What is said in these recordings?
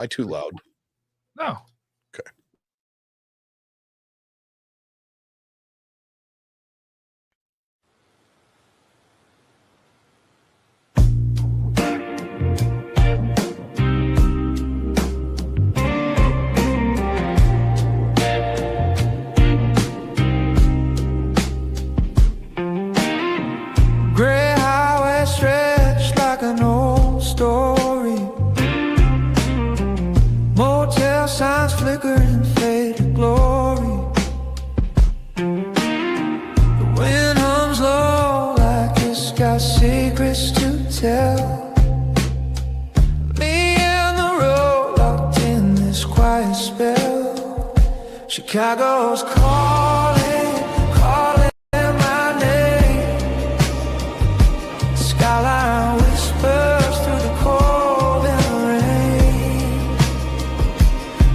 I too loud? No. Okay. Gray highway stretched like an old story. Motel signs flicker and fade to glory. The wind hums low like it's got secrets to tell. Me and the road locked in this quiet spell. Chicago's calling, calling my name. Skyline whispers through the cold and the rain.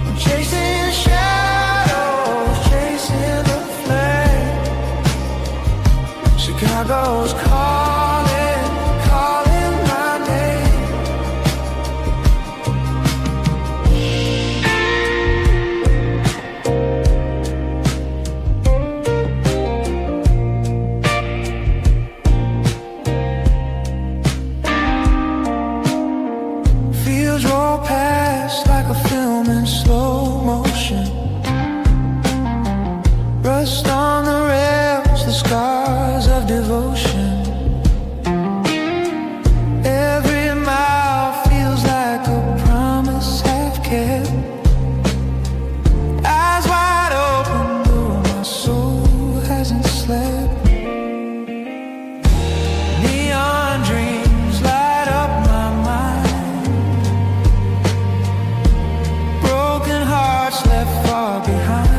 I'm chasing shadows, chasing the flame. Chicago's calling, calling my name. Fields roll past like a film in slow motion. Rust on the rails, the scars of devotion. Every mile feels like a promise half kept. Eyes wide open, though my soul hasn't slept. Neon dreams light up my mind. Broken hearts left far behind.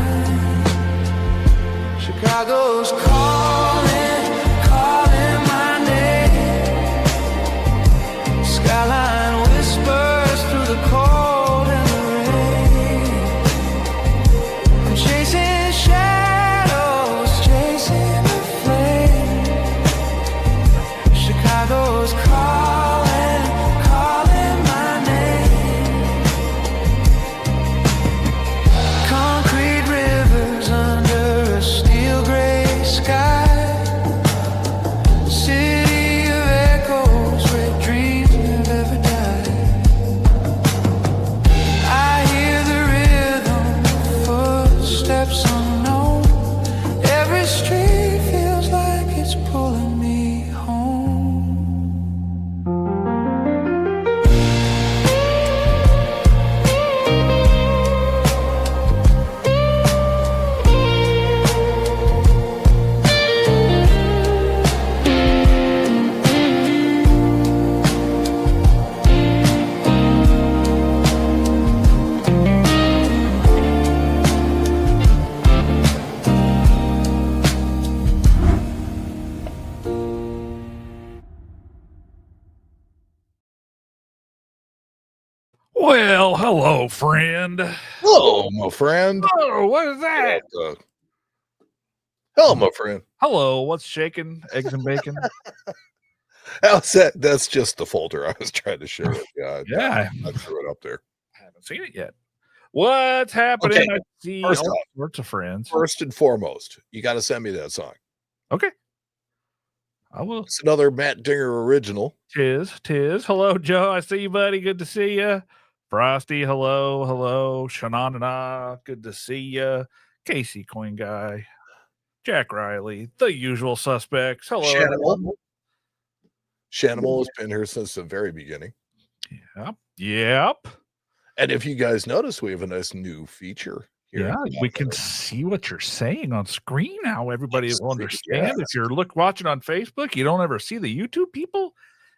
Chicago's calling, calling my name. Skyline whispers through the cold and the rain. I'm chasing shadows, chasing the flame. Chicago's calling, calling my name. Concrete rivers under a steel gray sky. City of echoes where dreams have ever died. I hear the rhythm of footsteps unknown. Every street feels like it's pulling me home. Well, hello, friend. Hello, my friend. Oh, what is that? Hello, my friend. Hello, what's shaking? Eggs and bacon? How's that? That's just the folder I was trying to share with you. Yeah. I threw it up there. I haven't seen it yet. What's happening? Okay, I see first all off, sorts of friends. First and foremost, you got to send me that song. Okay. I will. It's another Matt Dinger original. Tis. Hello, Joe. I see you, buddy. Good to see you. Frosty, hello. Shanana, good to see you. Casey, Coin Guy. Jack Riley, the usual suspects. Hello, everyone. Shanimal has been here since the very beginning. Yep. And if you guys notice, we have a nice new feature here. Yeah, we can see what you're saying on screen now. Everybody will understand. Yes. If you're watching on Facebook, you don't ever see the YouTube people.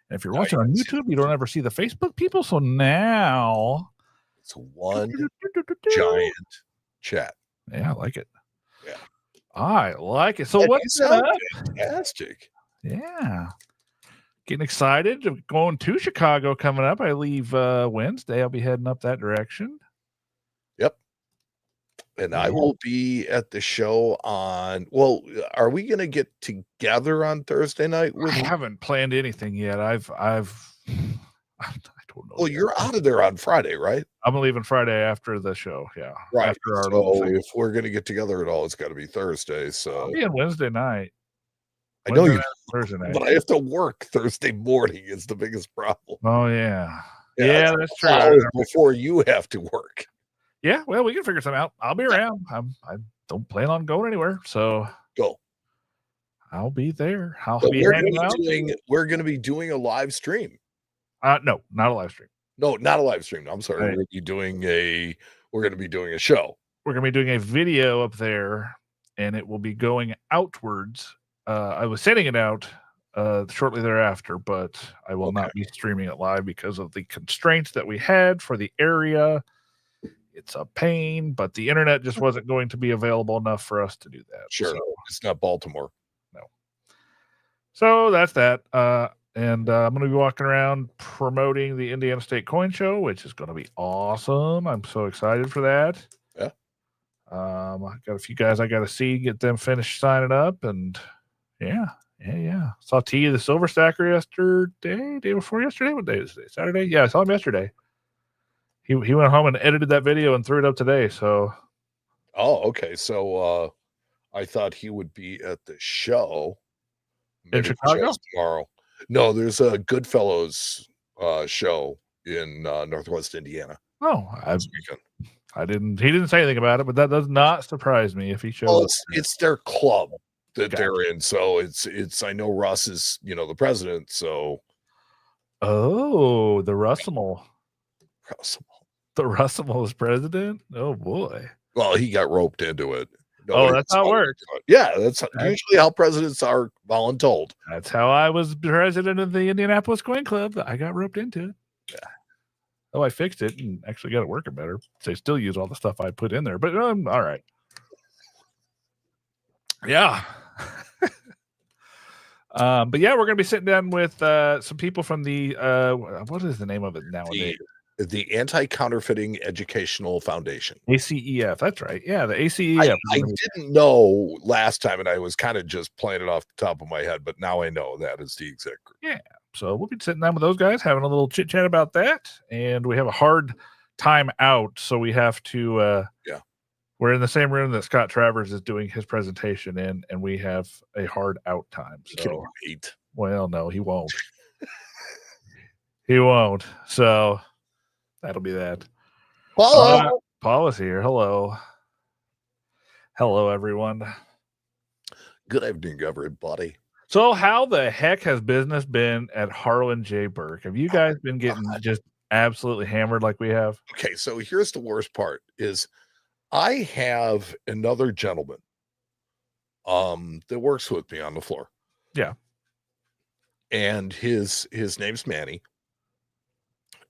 And if you're watching on YouTube, you don't ever see the Facebook people. So now it's one giant chat. Yeah, I like it. Yeah. I like it. So what's up? Fantastic. Yeah. Getting excited. Going to Chicago coming up. I leave Wednesday. I'll be heading up that direction. Yep. And I will be at the show on, well, are we going to get together on Thursday night? I haven't planned anything yet. I Don't know Well, yet. you're out of there on Friday, right? I'm leaving Friday after the show. Yeah, Right. after our little So thing. if we're gonna get together at all, it's got to be Thursday. I'll So be in Wednesday night. I know Wednesday you, night, Thursday night. but I have to work Thursday morning. Is the biggest problem. Oh yeah, Yeah, yeah, it's that's true. hours before you have to work. Yeah, well, we can figure something out. I'll be around. I don't plan on going anywhere, so Go. I'll be there. I'll But be hanging out. we're gonna be doing a live stream. No, not a live stream. No, not a live stream. I'm sorry. Right. We're gonna be doing a show. We're gonna be doing a video up there, and it will be going outwards. I was sending it out shortly thereafter, but I will not be streaming it live because of the constraints that we had for the area. It's a pain, but the internet just wasn't going to be available enough for us to do that. Sure. So, It's not Baltimore. no. So that's that. And I'm going to be walking around promoting the Indiana State Coin Show, which is going to be awesome. I'm so excited for that. Yeah. I got a few guys I got to see, get them finished signing up, and yeah. Saw T the Silver Stacker yesterday, day before yesterday. What day is today? Saturday? Yeah, I saw him yesterday. He went home and edited that video and threw it up today. So, Oh, okay. So I thought he would be at the show. In Maybe the Chicago? show's tomorrow. No, there's a Goodfellows show in Northwest Indiana oh, this weekend. he didn't say anything about it, but that does not surprise me if he shows Well, up. it's their club that Gotcha. they're in. So it's I know Russ is, the president. So Oh, the Russell. Russell. The Russell is president? Oh boy. Well, he got roped into it. Oh, that's how it works. Yeah, that's usually how presidents are voluntold. That's how I was president of the Indianapolis Coin Club. I got roped into it. Yeah. Oh, I fixed it and actually got it working better. So I still use all the stuff I put in there, but all right. Yeah. But yeah, we're gonna be sitting down with some people from the what is the name of it nowadays? The Anti-Counterfeiting Educational Foundation. ACEF. That's right. Yeah, the ACEF. I didn't know last time, and I was kind of just playing it off the top of my head, but now I know that is the exact group. Yeah. So we'll be sitting down with those guys, having a little chit chat about that. And we have a hard time out. So we have to, we're in the same room that Scott Travers is doing his presentation in, and we have a hard out time. He can So, wait. well, no, he won't. He won't. So that'll be that. Paul is here. Hello. Hello, everyone. Good evening, everybody. So how the heck has business been at Harlan J. Burke? Have you guys been getting just absolutely hammered like we have? Okay, so here's the worst part is I have another gentleman that works with me on the floor. Yeah. And his name's Manny.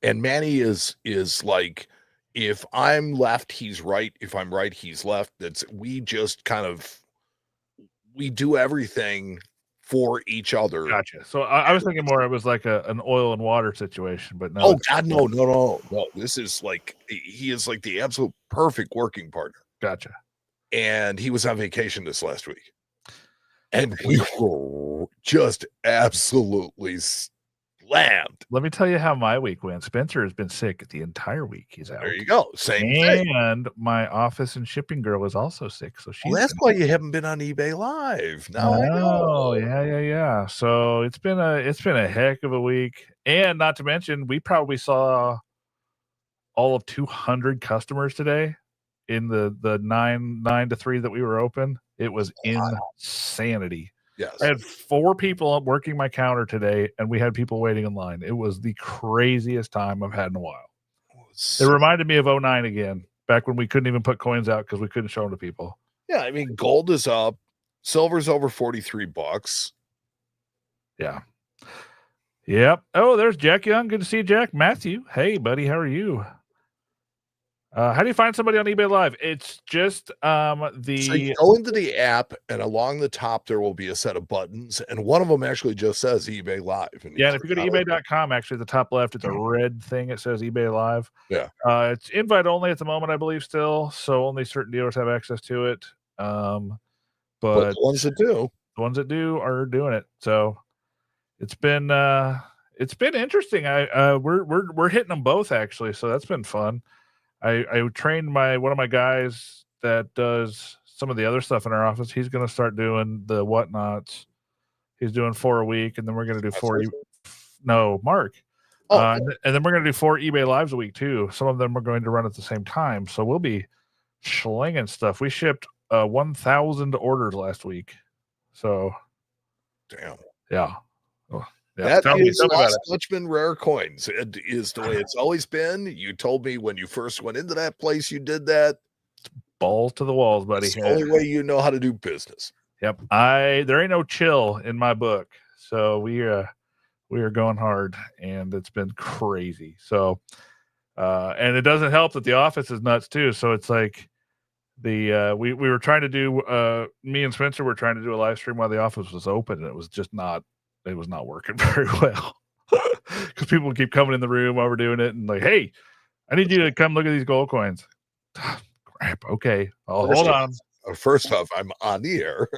And Manny is like, if I'm left, he's right. If I'm right, he's left. We just kind of, we do everything for each other. Gotcha. So I was thinking more it was like an oil and water situation, but no. Oh God, no. This is like, he is like the absolute perfect working partner. Gotcha. And he was on vacation this last week. And we were just absolutely slammed. Let me tell you how my week went. Spencer has been sick the entire week. He's out. There you go. Same thing. And my office and shipping girl is also sick. So she's Well, that's why you haven't been on eBay Live. Now I know. Oh, yeah. So it's been a heck of a week. And not to mention, we probably saw all of 200 customers today in the 9 to 3 that we were open. It was insanity. Yes. I had 4 people working my counter today, and we had people waiting in line. It was the craziest time I've had in a while. It reminded me of 09 again, back when we couldn't even put coins out because we couldn't show them to people. Yeah, I mean, gold is up, silver's over $43. Yeah. Yep. Oh, there's Jack Young. Good to see you, Jack. Matthew. Hey, buddy. How are you? How do you find somebody on eBay Live? It's just So you go into the app, and along the top there will be a set of buttons, and one of them actually just says eBay Live. And and if you go to ebay.com, actually at the top left, it's a red thing. It says eBay Live. Yeah. It's invite only at the moment, I believe, still. So only certain dealers have access to it. But the ones that do are doing it. So it's been it's been interesting. We're hitting them both actually, so that's been fun. I trained one of my guys that does some of the other stuff in our office. He's going to start doing the whatnots. He's doing 4 a week, and then we're going to do Mark. And then we're going to do 4 eBay lives a week too. Some of them are going to run at the same time, so we'll be slinging stuff. We shipped 1,000 orders last week. So, damn. Yeah. Oh, yeah. That is Lost Dutchman Rare Coins. It is the way it's always been. You told me when you first went into that place, you did that. Balls to the walls, buddy. It's the only way you know how to do business. Yep. There ain't no chill in my book. So we are going hard, and it's been crazy. So, and it doesn't help that the office is nuts too. So it's like we were trying to do me and Spencer were trying to do a live stream while the office was open, and it was not working very well because people would keep coming in the room while we're doing it and like, hey, I need you to come look at these gold coins. Crap. Okay. Hold on. First off, I'm on the air.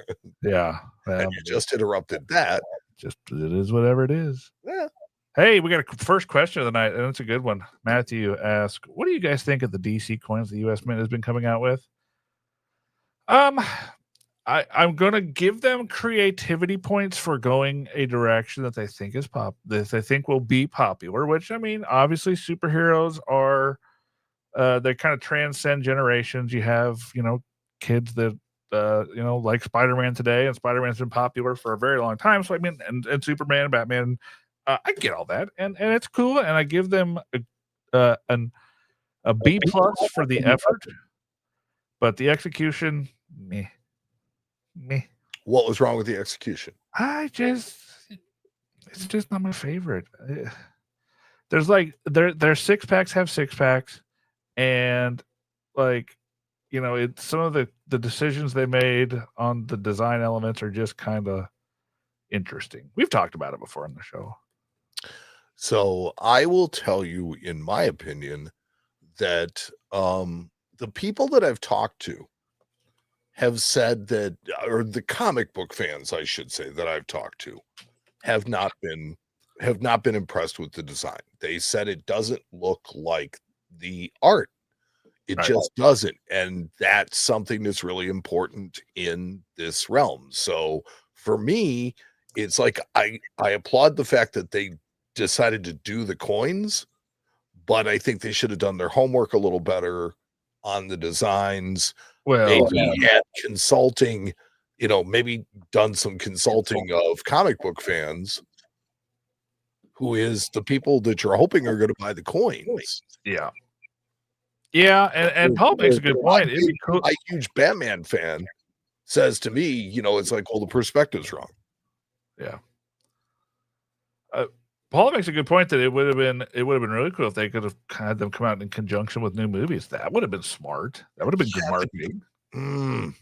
Yeah. And you just interrupted that. Just it is whatever it is. Yeah. Hey, we got a first question of the night, and it's a good one. Matthew asked, what do you guys think of the DC coins the US Mint has been coming out with? I'm gonna give them creativity points for going a direction that they think is that they think will be popular, which I mean, obviously superheroes are they kind of transcend generations. You have, kids that like Spider-Man today, and Spider-Man's been popular for a very long time. So I mean, and Superman, Batman, I get all that, and it's cool, and I give them a B+ for the effort, but the execution, meh. What was wrong with the execution? It's just not my favorite. There's like their 6-packs have 6-packs, and like, it's some of the decisions they made on the design elements are just kind of interesting. We've talked about it before on the show. So I will tell you, in my opinion, that the people that I've talked to have said that, or the comic book fans, I should say, that I've talked to have not been impressed with the design. They said it doesn't look like the art. It just doesn't. And that's something that's really important in this realm. So for me, it's like I applaud the fact that they decided to do the coins, but I think they should have done their homework a little better on the designs. Well, maybe at consulting, maybe done some consulting of comic book fans, who is the people that you're hoping are going to buy the coins. Yeah. Yeah, and Paul makes a good point. It'd be cool. A huge Batman fan says to me, it's like, well, the perspective's wrong. Yeah. Paul makes a good point that it would have been really cool if they could have had them come out in conjunction with new movies. That would have been smart. That would have been good marketing.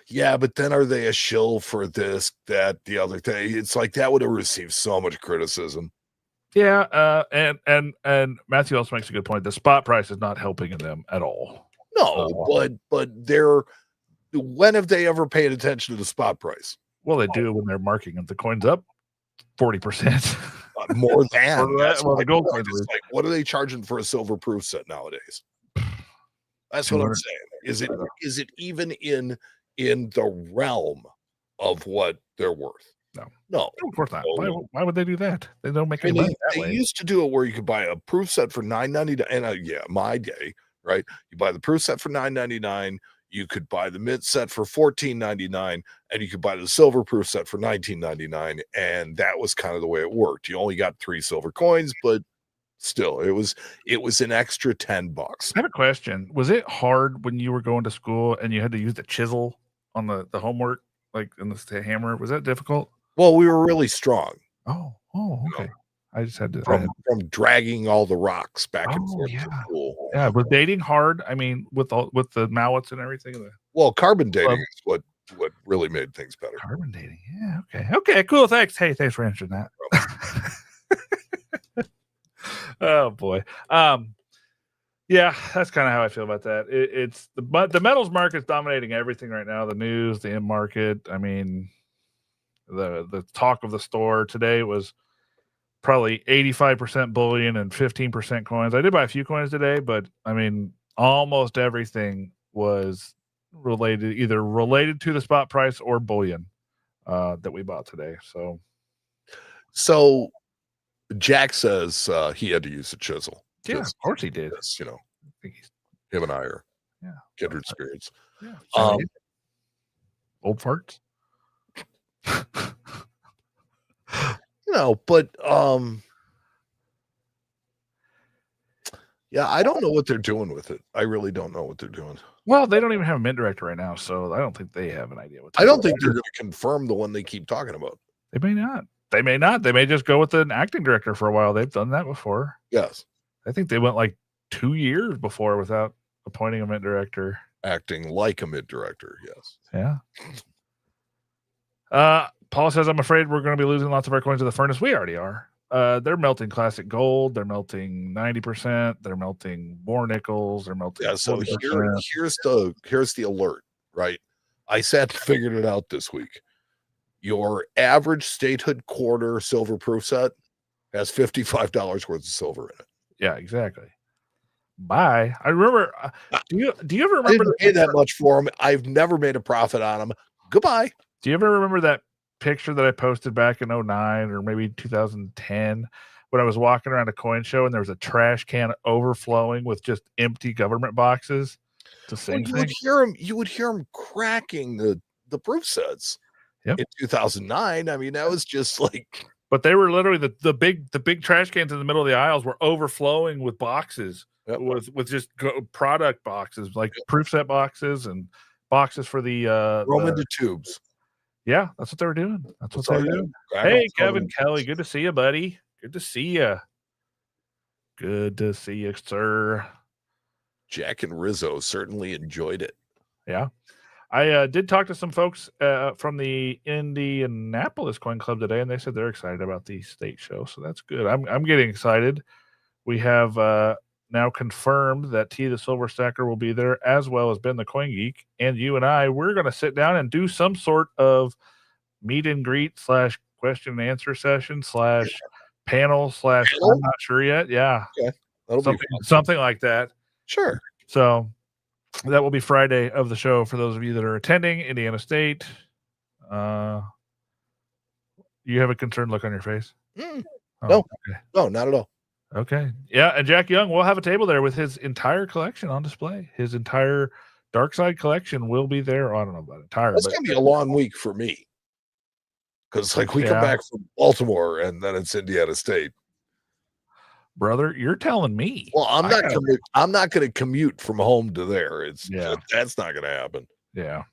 Yeah, but then are they a shill for this, that, the other thing? It's like that would have received so much criticism. Yeah, and Matthew also makes a good point. The spot price is not helping them at all. No, but when have they ever paid attention to the spot price? Well, they do when they're marking the coins up 40%. More than the gold coins. Like, what are they charging for a silver proof set nowadays? That's what I'm saying. Is it even in the realm of what they're worth? No, of course not. Why would they do that? They don't make any money that way. They used to do it where you could buy a proof set for $9.99, and my day, right? You buy the proof set for $9.99. You could buy the mint set for $14.99, and you could buy the silver proof set for $19.99, and that was kind of the way it worked. You only got 3 silver coins, but still, it was an extra $10. I have a question. Was it hard when you were going to school and you had to use the chisel on the homework, like in the hammer? Was that difficult? Well, we were really strong. Oh, okay. I just had to from dragging all the rocks back and forth to school. Yeah, was dating hard? I mean, with the mallets and everything. Well, carbon dating is what really made things better. Carbon dating, yeah. Okay, cool. Thanks. Hey, thanks for answering that. Oh boy. Yeah, that's kind of how I feel about that. It's the metals market's dominating everything right now. The news, the in market. I mean, the talk of the store today was probably 85% bullion and 15% coins. I did buy a few coins today, but I mean, almost everything was either related to the spot price or bullion that we bought today. So Jack says he had to use a chisel. Yeah, of course he did. Yes, I think he's him and I are yeah kindred spirits. Yeah, Um, old farts. but yeah, I don't know what they're doing with it. I really don't know what they're doing. Well, they don't even have a mint director right now, so I don't think they have an idea what. I don't think they're going to confirm the one they keep talking about. They may not. They may not. They may just go with an acting director for a while. They've done that before. Yes. I think they went like 2 years before without appointing a mint director. Acting like a mint director, yes. Yeah. Paul says, I'm afraid we're going to be losing lots of our coins to the furnace. We already are. They're melting classic gold. They're melting 90%. They're melting more nickels. They're melting. Yeah. So here's the alert, right? I sat and figured it out this week. Your average statehood quarter silver proof set has $55 worth of silver in it. Yeah, exactly. Bye. I remember. Do you ever remember? I didn't pay that much for them. I've never made a profit on them. Goodbye. Do you ever remember that picture that I posted back in 2009 or maybe 2010 when I was walking around a coin show and there was a trash can overflowing with just empty government boxes? It's the same thing. You would hear them cracking the proof sets. Yep. In 2009. I mean, that was just like. But they were literally the big trash cans in the middle of the aisles were overflowing with boxes. Yep. with just product boxes, like proof set boxes and boxes for the Roman to tubes. Yeah, that's what they were doing. That's what they were doing. Hey, Kevin Kelly, good to see you, buddy. Good to see you. Good to see you, sir. Jack and Rizzo certainly enjoyed it. Yeah. I did talk to some folks from the Indianapolis Coin Club today, and they said they're excited about the state show, so that's good. I'm getting excited. We have now confirmed that T the Silver Stacker will be there, as well as Ben the Coin Geek, and you and I. We're going to sit down and do some sort of meet and greet / question and answer session / panel / I'm not sure yet. Yeah, okay. something like that. Sure. So that will be Friday of the show for those of you that are attending Indiana State. You have a concerned look on your face? No, okay. No, not at all. Okay. Yeah, and Jack Young will have a table there with his entire collection on display. His entire Dark Side collection will be there. I don't know about entire. It's going to be a long week for me. Because we come back from Baltimore and then it's Indiana State. Brother, you're telling me. Well, I'm not going to commute from home to there. That's not going to happen. Yeah.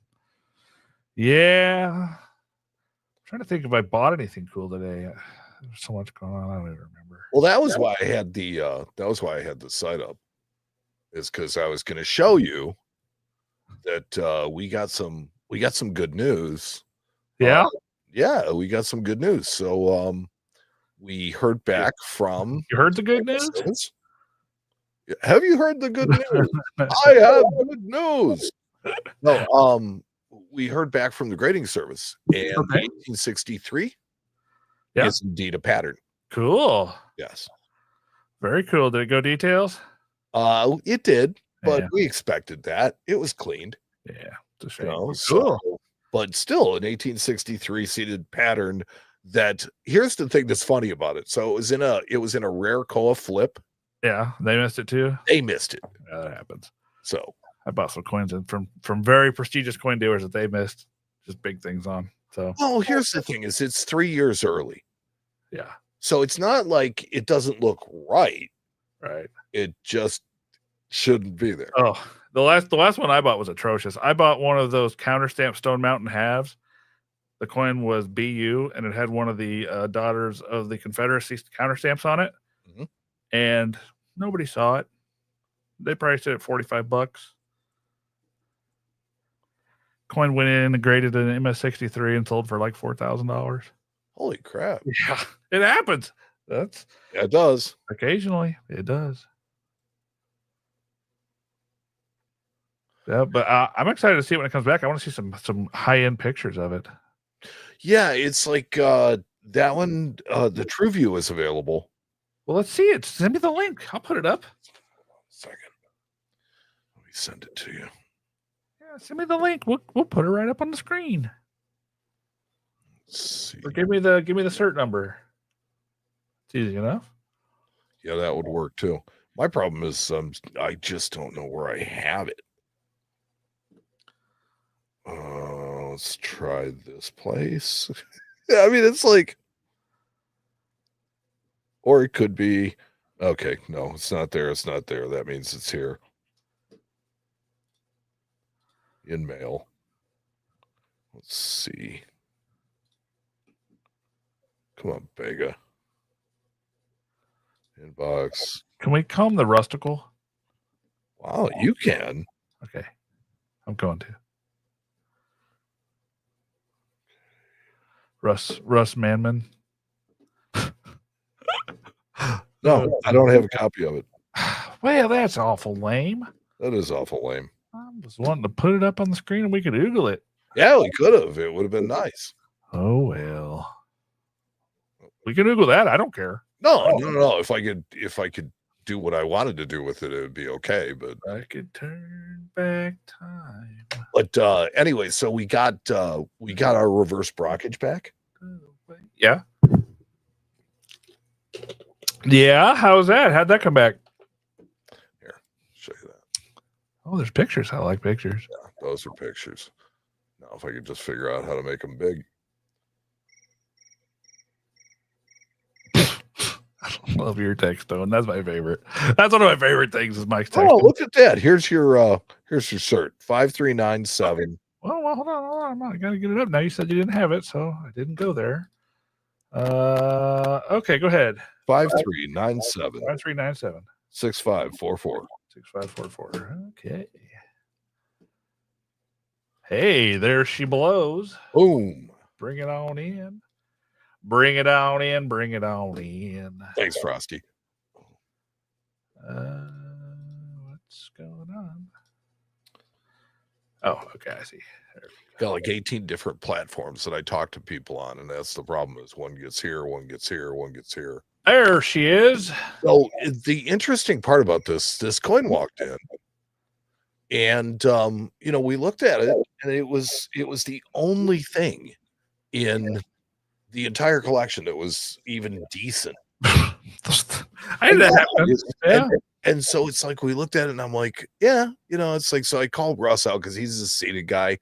Yeah. I'm trying to think if I bought anything cool today. There's so much going on. I don't even remember. Well, that was why I had the site up. Is because I was going to show you that we got some good news. Yeah. Yeah, we got some good news. So we heard back from. You heard the good news? Have you heard the good news? I have good news. No, we heard back from the grading service, and 1863 is indeed a pattern. Cool. Yes. Very cool. Did it go details? It did, but we expected that. It was cleaned. Yeah. It's a shame. Cool. So, but still an 1863 seated pattern. That here's the thing that's funny about it. So it was in a rare Koa flip. Yeah, they missed it too. They missed it. Yeah, that happens. So I bought some coins from very prestigious coin dealers that they missed just big things on. So here's the thing: is it's 3 years early. Yeah. So it's not like it doesn't look right. Right. It just shouldn't be there. Oh, the last one I bought was atrocious. I bought one of those counter stamp Stone Mountain halves. The coin was BU, and it had one of the Daughters of the Confederacy counter stamps on it. Mm-hmm. And nobody saw it. They priced it at $45. Coin went in and graded an MS63 and sold for like $4,000. Holy crap. Yeah, it happens. It does. Occasionally, it does. Yeah, but I'm excited to see it when it comes back. I want to see some high-end pictures of it. Yeah, it's like That one, the True View is available. Well, let's see it. Send me the link. I'll put it up. Second. Let me send it to you. Yeah, send me the link. We'll put it right up on the screen. Let's see. Or give me the cert number. It's easy enough. Yeah, that would work too. My problem is I just don't know where I have it. Let's try this place. Yeah, I mean, it's like, or it could be, okay, no, it's not there. It's not there. That means it's here. In mail. Let's see. Come on, Bega. Inbox. Can we call him the Rustical? Wow, you can. Okay. I'm going to. Russ Manman. No, I don't have a copy of it. Well, that's awful lame. That is awful lame. I was wanting to put it up on the screen and we could Google it. Yeah, we could have. It would have been nice. Oh well. We can Google that. I don't care. No. If I could do what I wanted to do with it, it would be okay. But I could turn back time. But anyway, so we got our reverse brockage back. Yeah. Yeah. How's that? How'd that come back? Here, show you that. Oh, there's pictures. I like pictures. Yeah, those are pictures. Now, if I could just figure out how to make them big. I love your text tone. That's my favorite. That's one of my favorite things is Mike's text. Oh, look at that. Here's your cert. 5397. Well, hold on. I gotta get it up now. You said you didn't have it, so I didn't go there. Okay, go ahead. 5397 5397 6544. 6544. Okay. Hey, there she blows. Boom. Bring it on in. Bring it on in. Bring it on in. Thanks, Frosty. What's going on? Oh, okay. I see. Got like 18 different platforms that I talk to people on, and that's the problem is one gets here, one gets here, one gets here. There she is. So the interesting part about this coin walked in, and we looked at it, and it was the only thing in the entire collection that was even decent. I had that happen. Yeah. And so it's like we looked at it, and I'm like, yeah, it's like, so I called Russ out because he's a seated guy,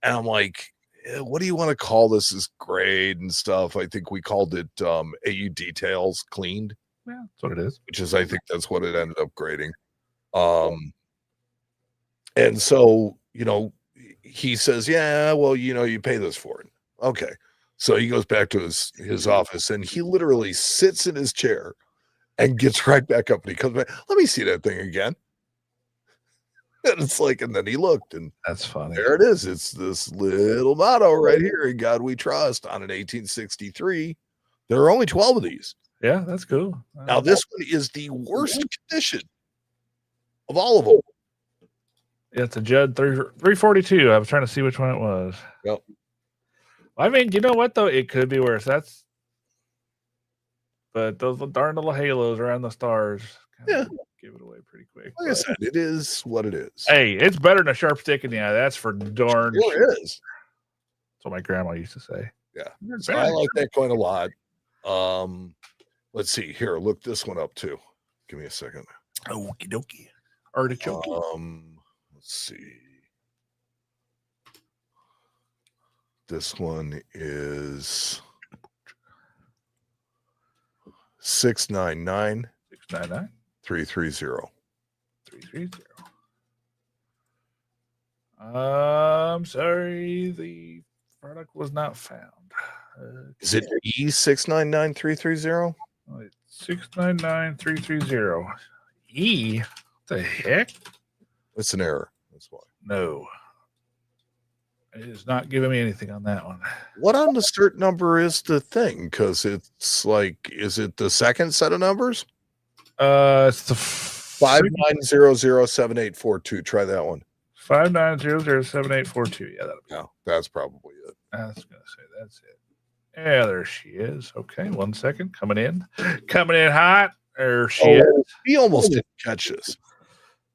and I'm like, what do you want to call this? Is grade and stuff. I think we called it AU details cleaned. Yeah, that's what it is. Which is, I think that's what it ended up grading. And so, he says, yeah, well, you pay this for it. Okay. So he goes back to his office, and he literally sits in his chair and gets right back up, and he comes back. Let me see that thing again. And it's like, and then he looked, and that's funny. There it is. It's this little motto right here: "In God We Trust." On an 1863, there are only 12 of these. Yeah, that's cool. Now this one is the worst condition of all of them. Yeah, it's a Judd 342. I was trying to see which one it was. Yep. I mean, you know what though? It could be worse. But those darn little halos around the stars, give it away pretty quick. Like I said, it is what it is. Hey, it's better than a sharp stick in the eye. That's for darn sure. It is. That's what my grandma used to say. Yeah, so I like that coin a lot. Let's see here. Look this one up too. Give me a second. Okie dokie. Artichoke. Let's see. This one is 699 330. 330. I'm sorry, the product was not found. Is it E699330? 699330. E? What the heck? It's an error. That's why. No. It is not giving me anything on that one. What on the cert number is the thing? Because it's like, is it the second set of numbers? It's the 59007842. Try that one. 59007842. Yeah, that'll be. No, that's probably it. I was gonna say that's it. Yeah, there she is. Okay, 1 second. Coming in hot. There she is. We almost didn't catch this.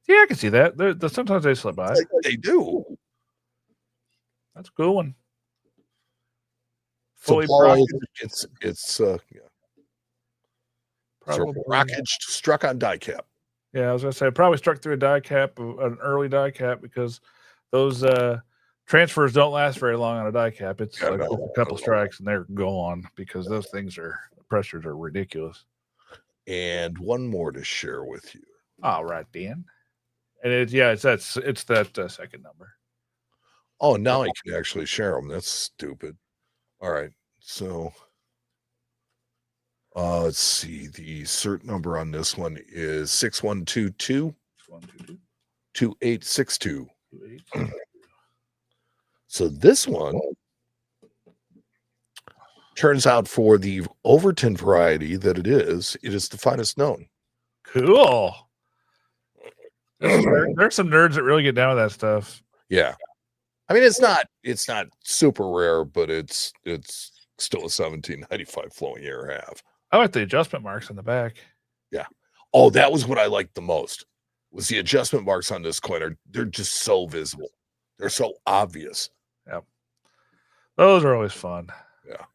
Yeah, I can see that. Sometimes they slip by. Like they do. That's a cool one. So Fully Paul, brocketed. it's Probably. rocket struck on die cap. Yeah, I was gonna say probably struck through a die cap, an early die cap, because those transfers don't last very long on a die cap. It's Yeah, like no, just a couple strikes and they're gone because those things pressures are ridiculous. And one more to share with you. All right, Dan. And it's that second number. Oh, now I can actually share them. That's stupid. All right, so let's see. The cert number on this one is 6122 2862. So this one turns out, for the Overton variety that it is the finest known. Cool. There's some nerds that really get down with that stuff. Yeah. I mean, it's not super rare, but it's still a 1795 flowing air half. I like the adjustment marks on the back. Yeah. Oh, that was what I liked the most. Was the adjustment marks on this coin they're just so visible. They're so obvious. Yep. Those are always fun. Yeah.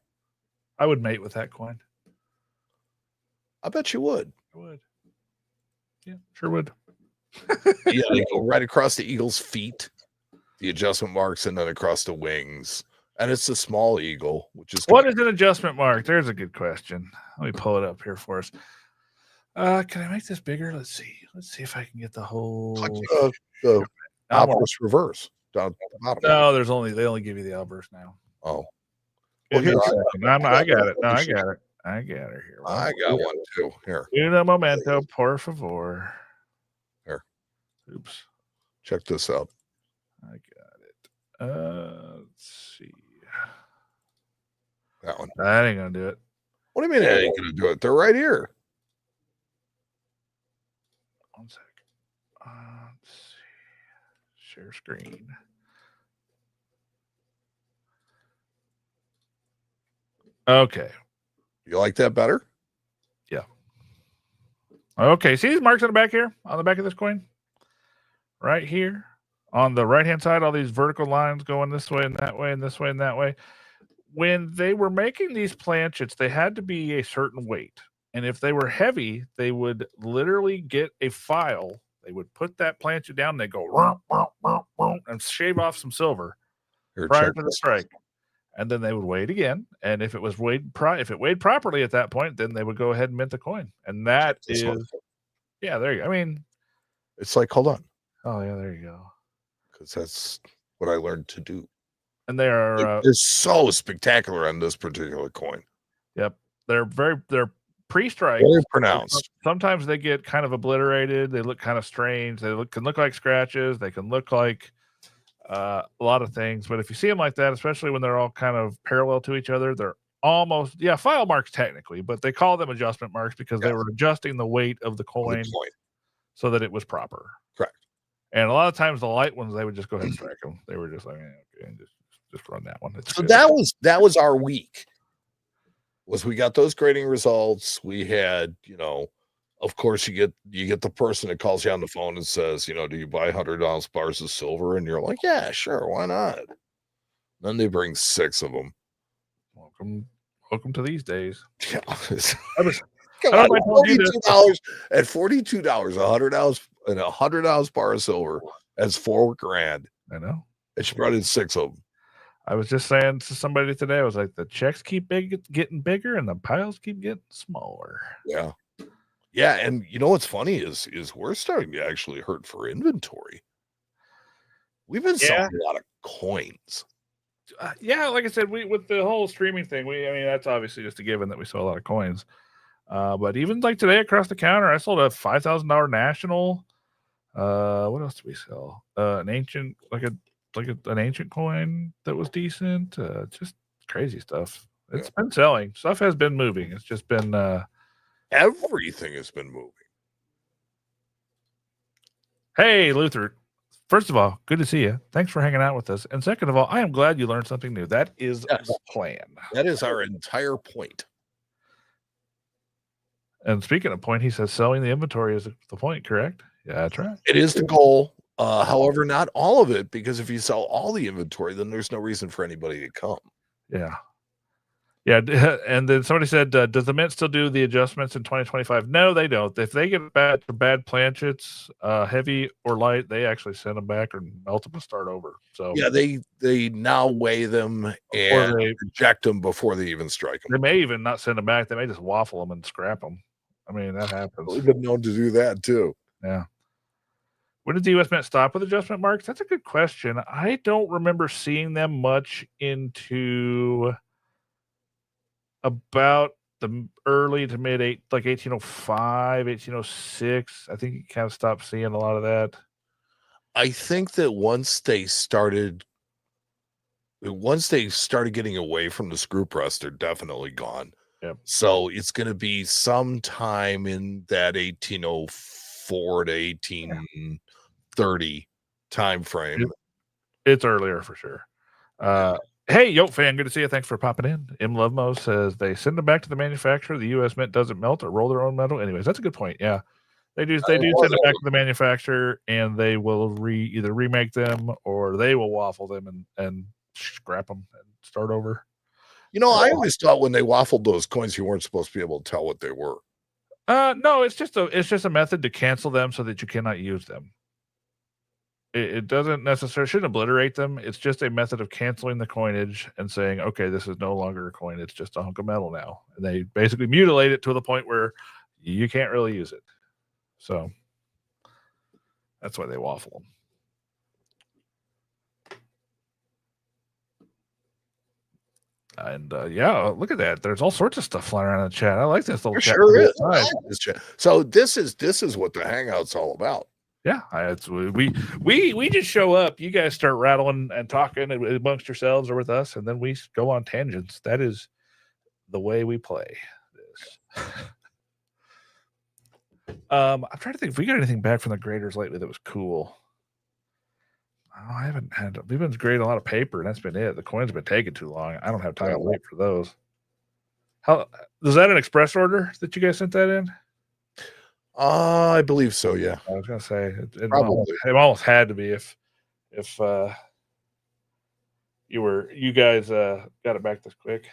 I would mate with that coin. I bet you would. I would. Yeah, sure would. Yeah, they go right across the eagle's feet, the adjustment marks, and then across the wings. And it's a small eagle, which is what is an adjustment mark? There's a good question. Let me pull it up here for us. Can I make this bigger? Let's see. Let's see if I can get the whole the obverse reverse down the bottom. No, they only give you the obverse now. Oh. Well, here I got it. No, I got it. I got it here. I got one too. Here. Uno momento, por favor. Here. Oops. Check this out. I got it. Let's see. That one. That ain't gonna do it. What do you mean that ain't gonna do it? They're right here. 1 sec. Let's see. Share screen. Okay. You like that better? Yeah. Okay. See these marks on the back here? On the back of this coin? Right here. On the right-hand side, all these vertical lines going this way and that way and this way and that way. When they were making these planchets, they had to be a certain weight. And if they were heavy, they would literally get a file. They would put that planchet down. They go and shave off some silver prior to the strike. And then they would weigh it again. And if it was weighed properly at that point, then they would go ahead and mint the coin. And that is, yeah, there you go. I mean, it's like, hold on. Oh, yeah, there you go. Because that's what I learned to do. And they are they're so spectacular on this particular coin. Yep. They're pre-strike. Very pronounced. Sometimes they get kind of obliterated. They look kind of strange. They can look like scratches. They can look like a lot of things. But if you see them like that, especially when they're all kind of parallel to each other, they're almost, file marks technically, but they call them adjustment marks because they were adjusting the weight of the coin so that it was proper. Correct. And a lot of times the light ones, they would just go ahead and strike them. They were just like, okay, just run that one. So that was our week. We got those grading results. We had, of course you get the person that calls you on the phone and says, do you buy 100-ounce bars of silver? And you're like, yeah, sure, why not? Then they bring 6 of them. Welcome to these days. Yeah. $42 at $42, 100-ounce and 100-ounce bar of silver. That's $4,000. I know. And she brought in 6 of them. I was just saying to somebody today, I was like, the checks keep getting bigger and the piles keep getting smaller. Yeah. Yeah. And what's funny is we're starting to actually hurt for inventory. We've been selling a lot of coins. Like I said, with the whole streaming thing, that's obviously just a given that we sell a lot of coins. But even like today across the counter, I sold a $5,000 national. What else did we sell? An ancient, an ancient coin that was decent. Just crazy stuff. It's been selling. Stuff has been moving. It's just been everything has been moving. Hey, Luther, First of all, good to see you. Thanks for hanging out with us. And second of all, I am glad you learned something new. That is the plan. That is our entire point. And speaking of point, he says selling the inventory is the point, correct? Yeah, that's right. It is the goal. However, not all of it, because if you sell all the inventory, then there's no reason for anybody to come. Yeah. Yeah. And then somebody said, does the Mint still do the adjustments in 2025? No, they don't. If they get bad planchets, heavy or light, they actually send them back or melt them and start over. So yeah, they now weigh them and reject them before they even strike them. They may even not send them back. They may just waffle them and scrap them. I mean, that happens. We've been known to do that too. Yeah. When did the U.S. Mint stop with adjustment marks? That's a good question. I don't remember seeing them much into about the early to mid like 1805, 1806. I think you kind of stopped seeing a lot of that. I think that once they started getting away from the screw press, they're definitely gone. Yep. So it's going to be sometime in that 1804 to 1830 time frame. It's earlier for sure. Hey, Yoke fan, good to see you. Thanks for popping in. M. Lovemo says they send them back to the manufacturer. The U.S. Mint doesn't melt or roll their own metal. Anyways, that's a good point. Yeah, they do send it back to the manufacturer, and they will either remake them or they will waffle them and scrap them and start over. You know, I always thought when they waffled those coins, you weren't supposed to be able to tell what they were. No, it's just a method to cancel them so that you cannot use them. It doesn't necessarily shouldn't obliterate them. It's just a method of canceling the coinage and saying, okay, this is no longer a coin. It's just a hunk of metal now. And they basically mutilate it to the point where you can't really use it. So that's why they waffle them. And yeah, look at that. There's all sorts of stuff flying around in the chat. I like this little chat. Sure is. So this is what the Hangout's all about. Yeah, we just show up. You guys start rattling and talking amongst yourselves or with us, and then we go on tangents. That is the way we play this. I'm trying to think if we got anything back from the graders lately that was cool. Oh, I haven't had. We've been grading a lot of paper, and that's been it. The coins have been taking too long. I don't have time to wait for those. How was that an express order that you guys sent that in? I believe so. Yeah, I was gonna say it almost had to be if you guys got it back this quick.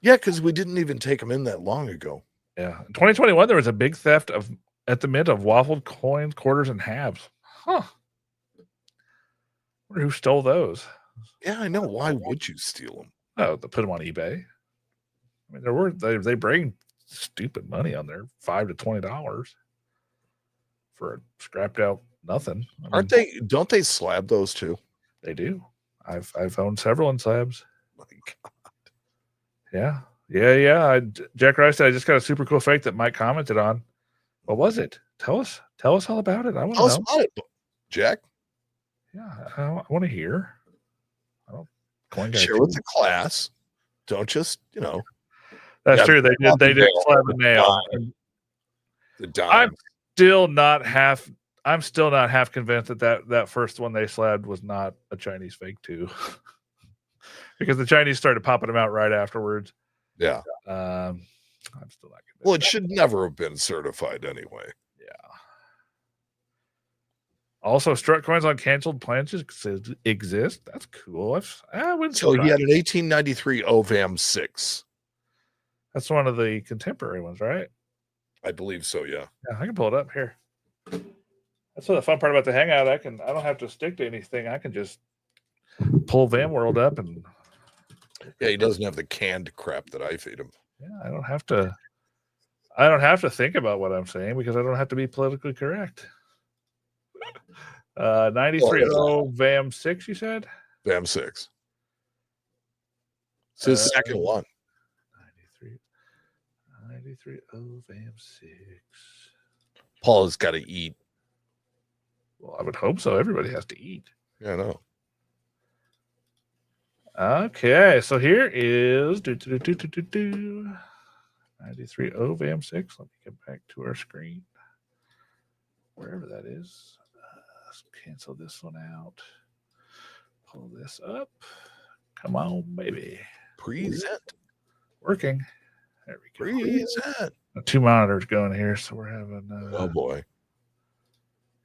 Yeah, because we didn't even take them in that long ago. Yeah, in 2021 there was a big theft at the Mint of waffled coins, quarters, and halves. Huh. I wonder who stole those. Yeah, I know. Why would you steal them? Oh, they put them on eBay. I mean, they bring stupid money on there, $5 to $20 for a scrapped out nothing. Don't they slab those too? They do. I've owned several in slabs. My Yeah. God. Jack Rice said I just got a super cool fake that Mike commented on. What was it? Tell us all about it. I want to know. Tell us about it, Jack. Yeah, I want to hear. Share with the class. Don't just, That's true. They did slab a nail. The dime. I'm still not half convinced that first one they slabbed was not a Chinese fake too. Because the Chinese started popping them out right afterwards. Yeah. I'm still not convinced. Well, it should never have been certified anyway. Yeah. Also, strut coins on canceled planches exist. That's cool. So he had an 1893 OVAM 6. That's one of the contemporary ones, right? I believe so, yeah. Yeah, I can pull it up here. That's the fun part about the Hangout. I don't have to stick to anything. I can just pull Van World up and. Yeah, he doesn't have the canned crap that I feed him. Yeah, I don't have to think about what I'm saying because I don't have to be politically correct. 93 VAM 6, you said? VAM 6. It's his second one. 93 VAM 6. Paul has got to eat. Well, I would hope so. Everybody has to eat. Yeah, I know. Okay, so here is 93 VAM 6. Let me get back to our screen. wherever that is. Let's cancel this one out. Pull this up. Come on, baby. Present. Working. There we go. Present. 2 monitors going here, so we're having. Oh boy.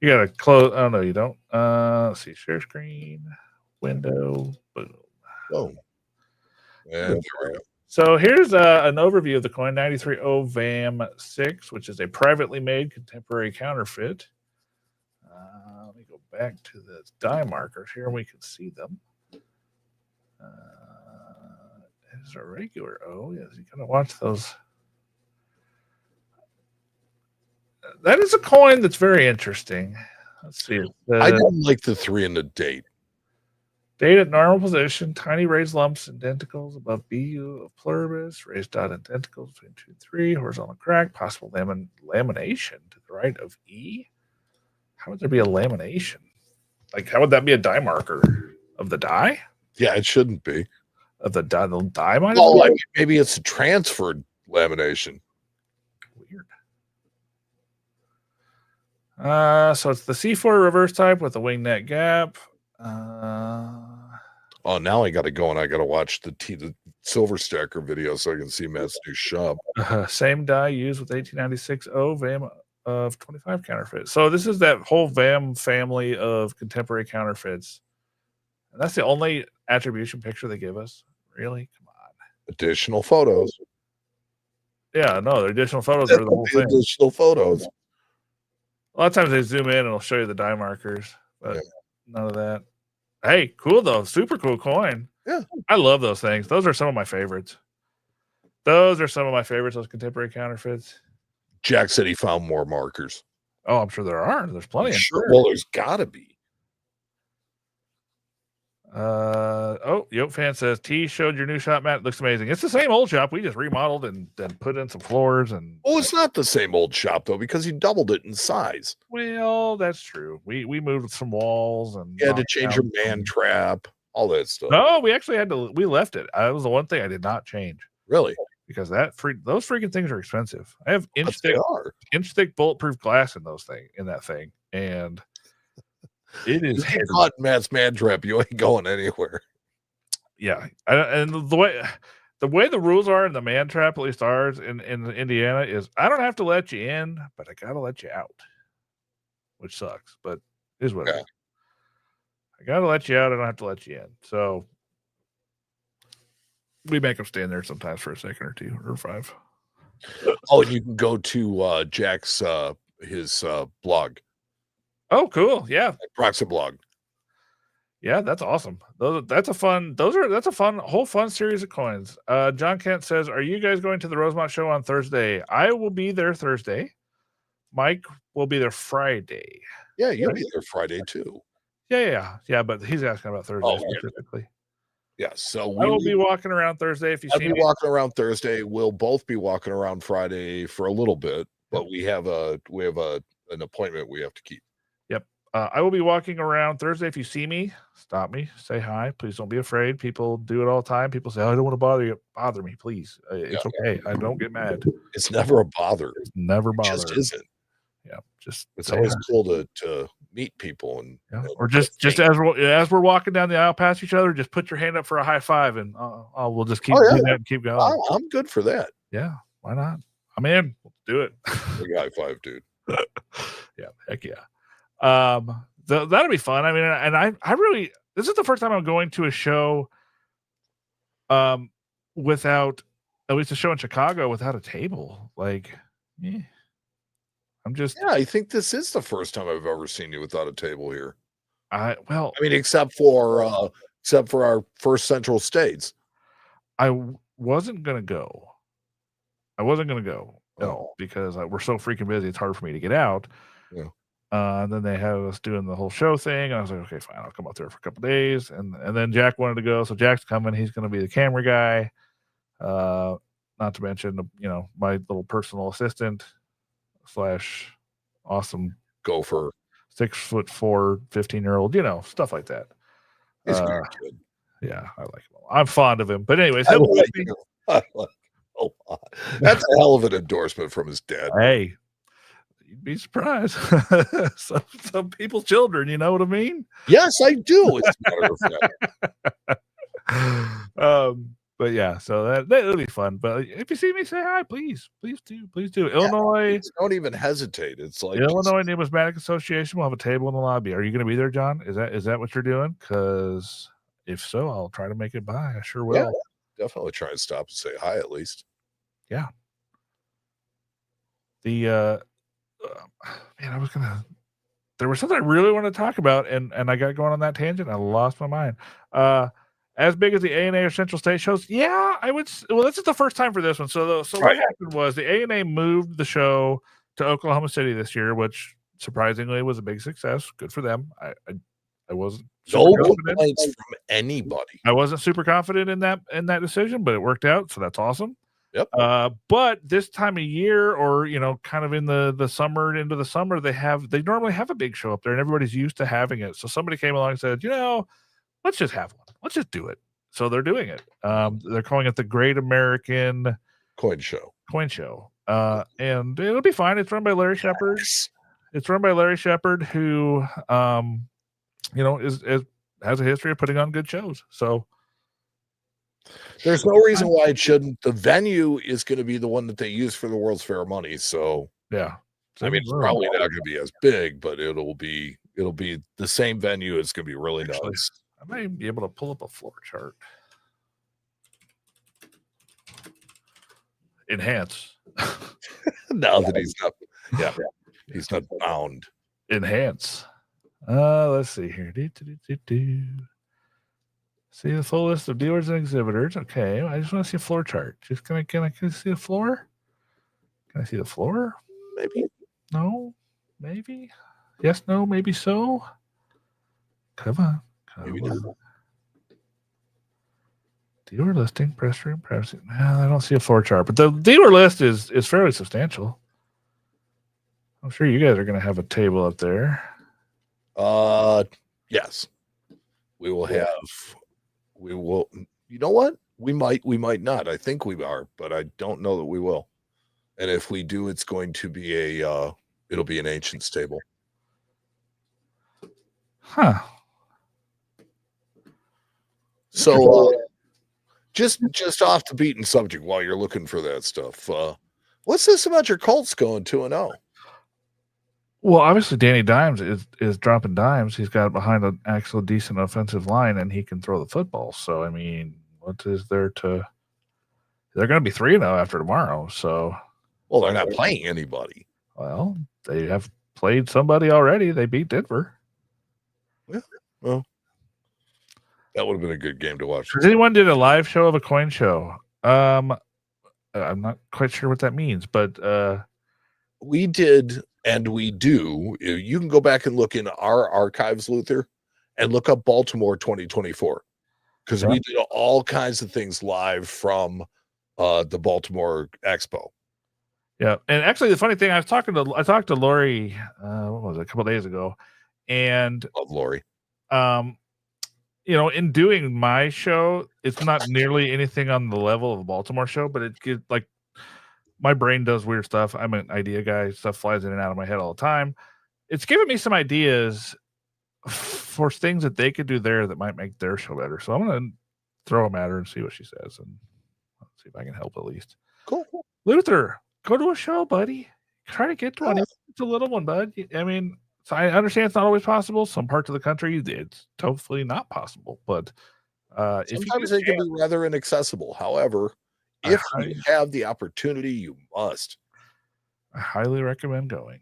You gotta close. Oh no, you don't. Let's see. Share screen. Window. Boom. Oh. And there we go. So here's an overview of the coin 93O VAM6, which is a privately made contemporary counterfeit. Let me go back to the die markers here and we can see them. It's a regular O. Yes, you gotta watch those. That is a coin that's very interesting. Let's see. I didn't like the 3 in the date. Date at normal position, tiny raised lumps and denticles above BU of pluribus, raised dot and denticles between 2 and 3, horizontal crack, possible lamination to the right of E. How would there be a lamination? Like, how would that be a die marker of the die? Yeah, it shouldn't be. Of the die might Oh, I mean, maybe it's a transferred lamination. Weird. So it's the C4 reverse type with a wing net gap. Oh, now I got to go and I got to watch the Silver Stacker video so I can see Matt's new shop. Same die used with 1896 O VAM of 25 counterfeit. So this is that whole VAM family of contemporary counterfeits. And that's the only attribution picture they give us. Really? Come on. Additional photos. Yeah, no, the additional photos are the whole thing. Additional photos. A lot of times they zoom in and it'll show you the die markers, but none of that. Hey, cool though. Super cool coin. Yeah. I love those things. Those are some of my favorites. Those contemporary counterfeits. Jack said he found more markers. Oh, I'm sure there are. There's plenty. Sure. Well, there's got to be. Yoke fan says T showed your new shop, Matt. It looks amazing. It's the same old shop. We just remodeled and then put in some floors and. Oh, it's not the same old shop though because he doubled it in size. Well, that's true. We moved some walls and you had to change your man trap, all that stuff. No, we actually had to. We left it. That was the one thing I did not change. Really? Because those freaking things are expensive. I have inch thick bulletproof glass in that thing, and it is heavy. Caught Matt's man trap. You ain't going anywhere. Yeah, and the way the rules are in the man trap, at least ours in Indiana, is I don't have to let you in, but I gotta let you out, which sucks, but is what it is. I gotta let you out. I don't have to let you in. So we make them stand there sometimes for a second or 2 or 5. Oh, and you can go to Jack's his blog. Oh, cool! Yeah, Proxy blog. Yeah, that's awesome. That's a fun whole fun series of coins. John Kent says, "Are you guys going to the Rosemont show on Thursday?" I will be there Thursday. Mike will be there Friday. Yeah, you'll be there Friday too. Yeah. But he's asking about Thursday specifically. Yeah, so I will be walking around Thursday. If you see me, I'll be walking around Thursday. We'll both be walking around Friday for a little bit, but we have an appointment we have to keep. Yep. I will be walking around Thursday. If you see me, stop me, say hi. Please don't be afraid. People do it all the time. People say, "Oh, I don't want to bother you." Bother me, please. It's okay. I don't get mad. It's never a bother. It's never bother. It just isn't. Yeah, it's always cool to meet people and or just as we're walking down the aisle past each other, just put your hand up for a high five and we'll just keep doing that and keep going. I'm good for that. Yeah, why not? I'm in. Let's do it. Big high five, dude. Yeah, heck yeah. That'll be fun. I mean, and I really, this is the first time I'm going to a show without, at least a show in Chicago, without a table. Like, I think this is the first time I've ever seen you without a table here. I mean, except for our first Central States. I wasn't gonna go. At all because we're so freaking busy. It's hard for me to get out. Yeah. And then they have us doing the whole show thing. I was like, okay, fine, I'll come out there for a couple days. And then Jack wanted to go, so Jack's coming. He's going to be the camera guy. Not to mention, my little personal assistant / awesome gopher, 6'4", 15-year-old, stuff like that. He's very good. Yeah, I like him. I'm fond of him. But anyways, I like him a lot. That's a hell of an endorsement from his dad. Hey, You'd be surprised. some people's children, you know what I mean? Yes, I do. As a matter of fact. But yeah, so that'll be fun. But if you see me, say hi, please do. Illinois, don't even hesitate. It's like Illinois Numismatic Association will have a table in the lobby. Are you going to be there, John? Is that what you're doing? Because if so, I'll try to make it by. I sure will. Yeah, definitely try and stop and say hi at least. Yeah. The man, there was something I really wanted to talk about, and I got going on that tangent. I lost my mind. As big as the A&A or Central State shows, yeah, I would. Well, this is the first time for this one. So what happened was the A&A moved the show to Oklahoma City this year, which surprisingly was a big success. Good for them. I wasn't no complaints from anybody. I wasn't super confident in that decision, but it worked out, so that's awesome. Yep. But this time of year, or kind of in the summer, into the summer, they normally have a big show up there, and everybody's used to having it. So somebody came along and said, let's just have one. Let's just do it. So they're doing it. They're calling it the Great American Coin Show. And it'll be fine. It's run by Larry Shepard. It's run by Larry Shepard, who has a history of putting on good shows. So there's no reason why it shouldn't. The venue is going to be the one that they use for the World's Fair money. So yeah, I mean, it's probably not going to be as big, but it'll be the same venue. It's going to be really nice. I might be able to pull up a floor chart. Enhance. Now that he's not, he's not bound. Enhance. Let's see here. See the full list of dealers and exhibitors. Okay, I just want to see a floor chart. Just can I see the floor? Can I see the floor? Maybe. No. Maybe. Yes. No. Maybe so. Come on. Maybe not. Dealer listing, press room, privacy. I don't see a floor chart, but the dealer list is fairly substantial. I'm sure you guys are going to have a table up there. Yes. We will have. We will. You know what? We might not. I think we are, but I don't know that we will. And if we do, it's going to be it'll be an ancients table. Huh. So, just off the beaten subject while you're looking for that stuff. What's this about your Colts going 2-0? Well, obviously Danny Dimes is dropping dimes. He's got behind an actual decent offensive line, and he can throw the football. So, I mean, what is there to? They're going to be 3-0 after tomorrow. So, well, they're not playing anybody. Well, they have played somebody already. They beat Denver. Yeah. Well, that would have been a good game to watch. Has anyone did a live show of a coin show? I'm not quite sure what that means, but we did, and we do. You can go back and look in our archives, Luther, and look up Baltimore 2024, because we did all kinds of things live from the Baltimore Expo. Yeah, and actually, the funny thing, I talked to Lori. What was it, a couple of days ago, and love Lori. In doing my show, it's not nearly anything on the level of a Baltimore show, but it gets like my brain does weird stuff. I'm an idea guy. Stuff flies in and out of my head all the time. It's given me some ideas for things that they could do there that might make their show better. So I'm going to throw them at her and see what she says, and let's see if I can help at least. Cool. Luther, go to a show, buddy. Try to get to one. It's a little one, bud. I mean, so I understand it's not always possible. Some parts of the country, it's totally not possible. But sometimes it can be rather inaccessible. However, if you have the opportunity, you must. I highly recommend going.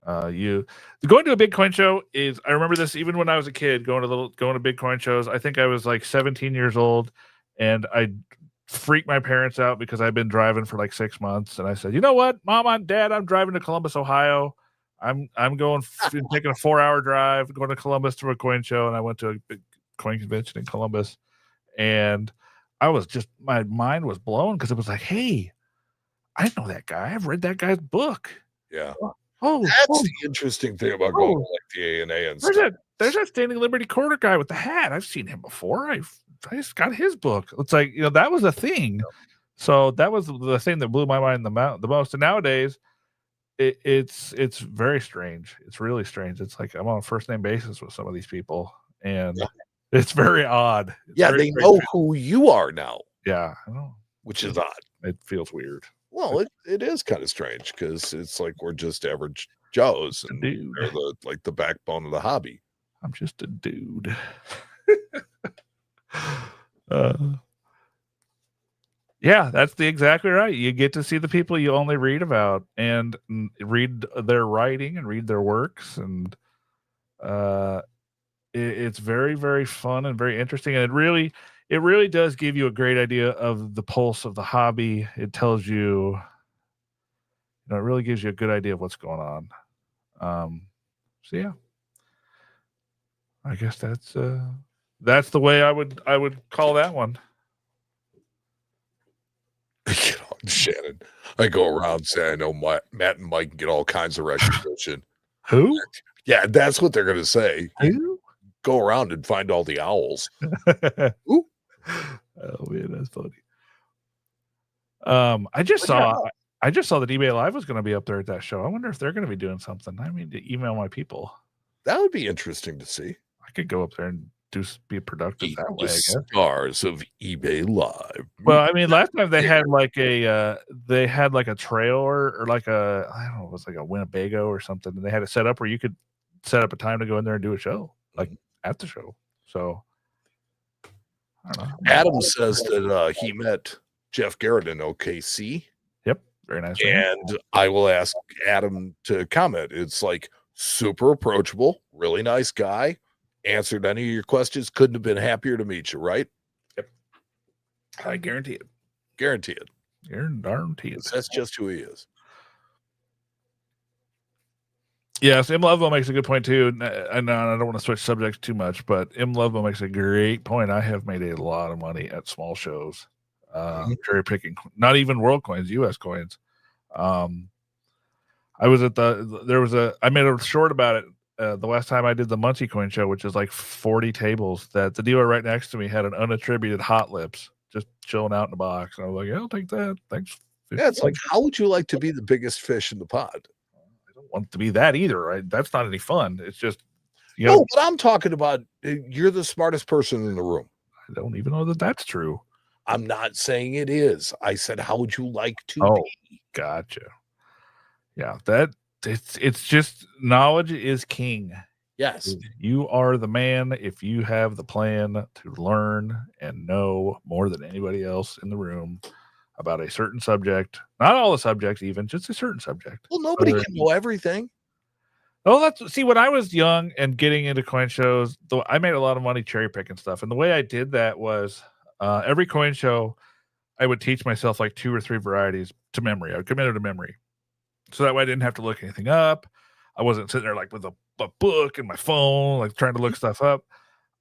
Going to a big coin show is. I remember this even when I was a kid, going to big coin shows. I think I was like 17 years old, and I freaked my parents out because I'd been driving for like 6 months, and I said, "You know what, Mom and Dad, I'm driving to Columbus, Ohio. I'm taking a 4-hour drive, going to Columbus to a coin show." And I went to a big coin convention in Columbus, and I was my mind was blown because it was like, hey, I know that guy. I've read that guy's book. Yeah. That's the interesting thing about going to like the A&A and stuff. There's that Standing Liberty Quarter guy with the hat. I've seen him before. I just got his book. It's like, that was a thing. So that was the thing that blew my mind the most. And nowadays, it's very strange. It's really strange. It's like I'm on a first name basis with some of these people, and it's very odd. It's Yeah, very they strange. know who you are now, Yeah, I know. which is odd. It feels weird. Well, it is kind of strange because it's like we're just average Joes, and Dude, they're the backbone of the hobby. I'm just a dude. Yeah, that's exactly right. You get to see the people you only read about and read their writing and read their works, and it's very, very fun and very interesting. And it really does give you a great idea of the pulse of the hobby. It tells you, it really gives you a good idea of what's going on. So yeah, I guess that's the way I would call that one. Shannon, I go around saying I know Matt and Mike can get all kinds of recognition. Who? Yeah, that's what they're going to say. Who? Go around and find all the owls. Ooh. Oh man, that's funny. I just saw that eBay Live was going to be up there at that show. I wonder if they're going to be doing something. I mean, to email my people. That would be interesting to see. I could go up there and be productive that way. I guess. Stars of eBay Live. Well, I mean, last time they had like a trailer or like a, I don't know, it was like a Winnebago or something, and they had it set up where you could set up a time to go in there and do a show, like at the show. So I don't know. Adam says that he met Jeff Garrett in OKC. Yep, very nice. And I will ask Adam to comment. It's like super approachable, really nice guy. Answered any of your questions. Couldn't have been happier to meet you, right? Yep. I guarantee it. Guarantee it. Guarantee it. That's just who he is. Yes, M. Lovewell makes a good point too. And I don't want to switch subjects too much, but M. Lovewell makes a great point. I have made a lot of money at small shows, cherry picking, not even world coins, U.S. coins. I was at I made a short about it the last time I did the Muncie Coin Show, which is like 40 tables, that the dealer right next to me had an unattributed Hot Lips just chilling out in the box. And I was like, yeah, I'll take that. Thanks. Yeah, it's like, how would you like to be the biggest fish in the pond? I don't want to be that either. Right? That's not any fun. It's just, no, but I'm talking about you're the smartest person in the room. I don't even know that that's true. I'm not saying it is. I said, how would you like to be? Gotcha. Yeah, it's just knowledge is king. Yes. You are the man if you have the plan to learn and know more than anybody else in the room about a certain subject. Not all the subjects, even just a certain subject. Well, nobody can know everything. Oh, see, when I was young and getting into coin shows, though, I made a lot of money cherry picking stuff. And the way I did that was every coin show, I would teach myself like 2 or 3 varieties to memory. I would commit it to memory. So that way I didn't have to look anything up. I wasn't sitting there like with a book and my phone, like trying to look stuff up.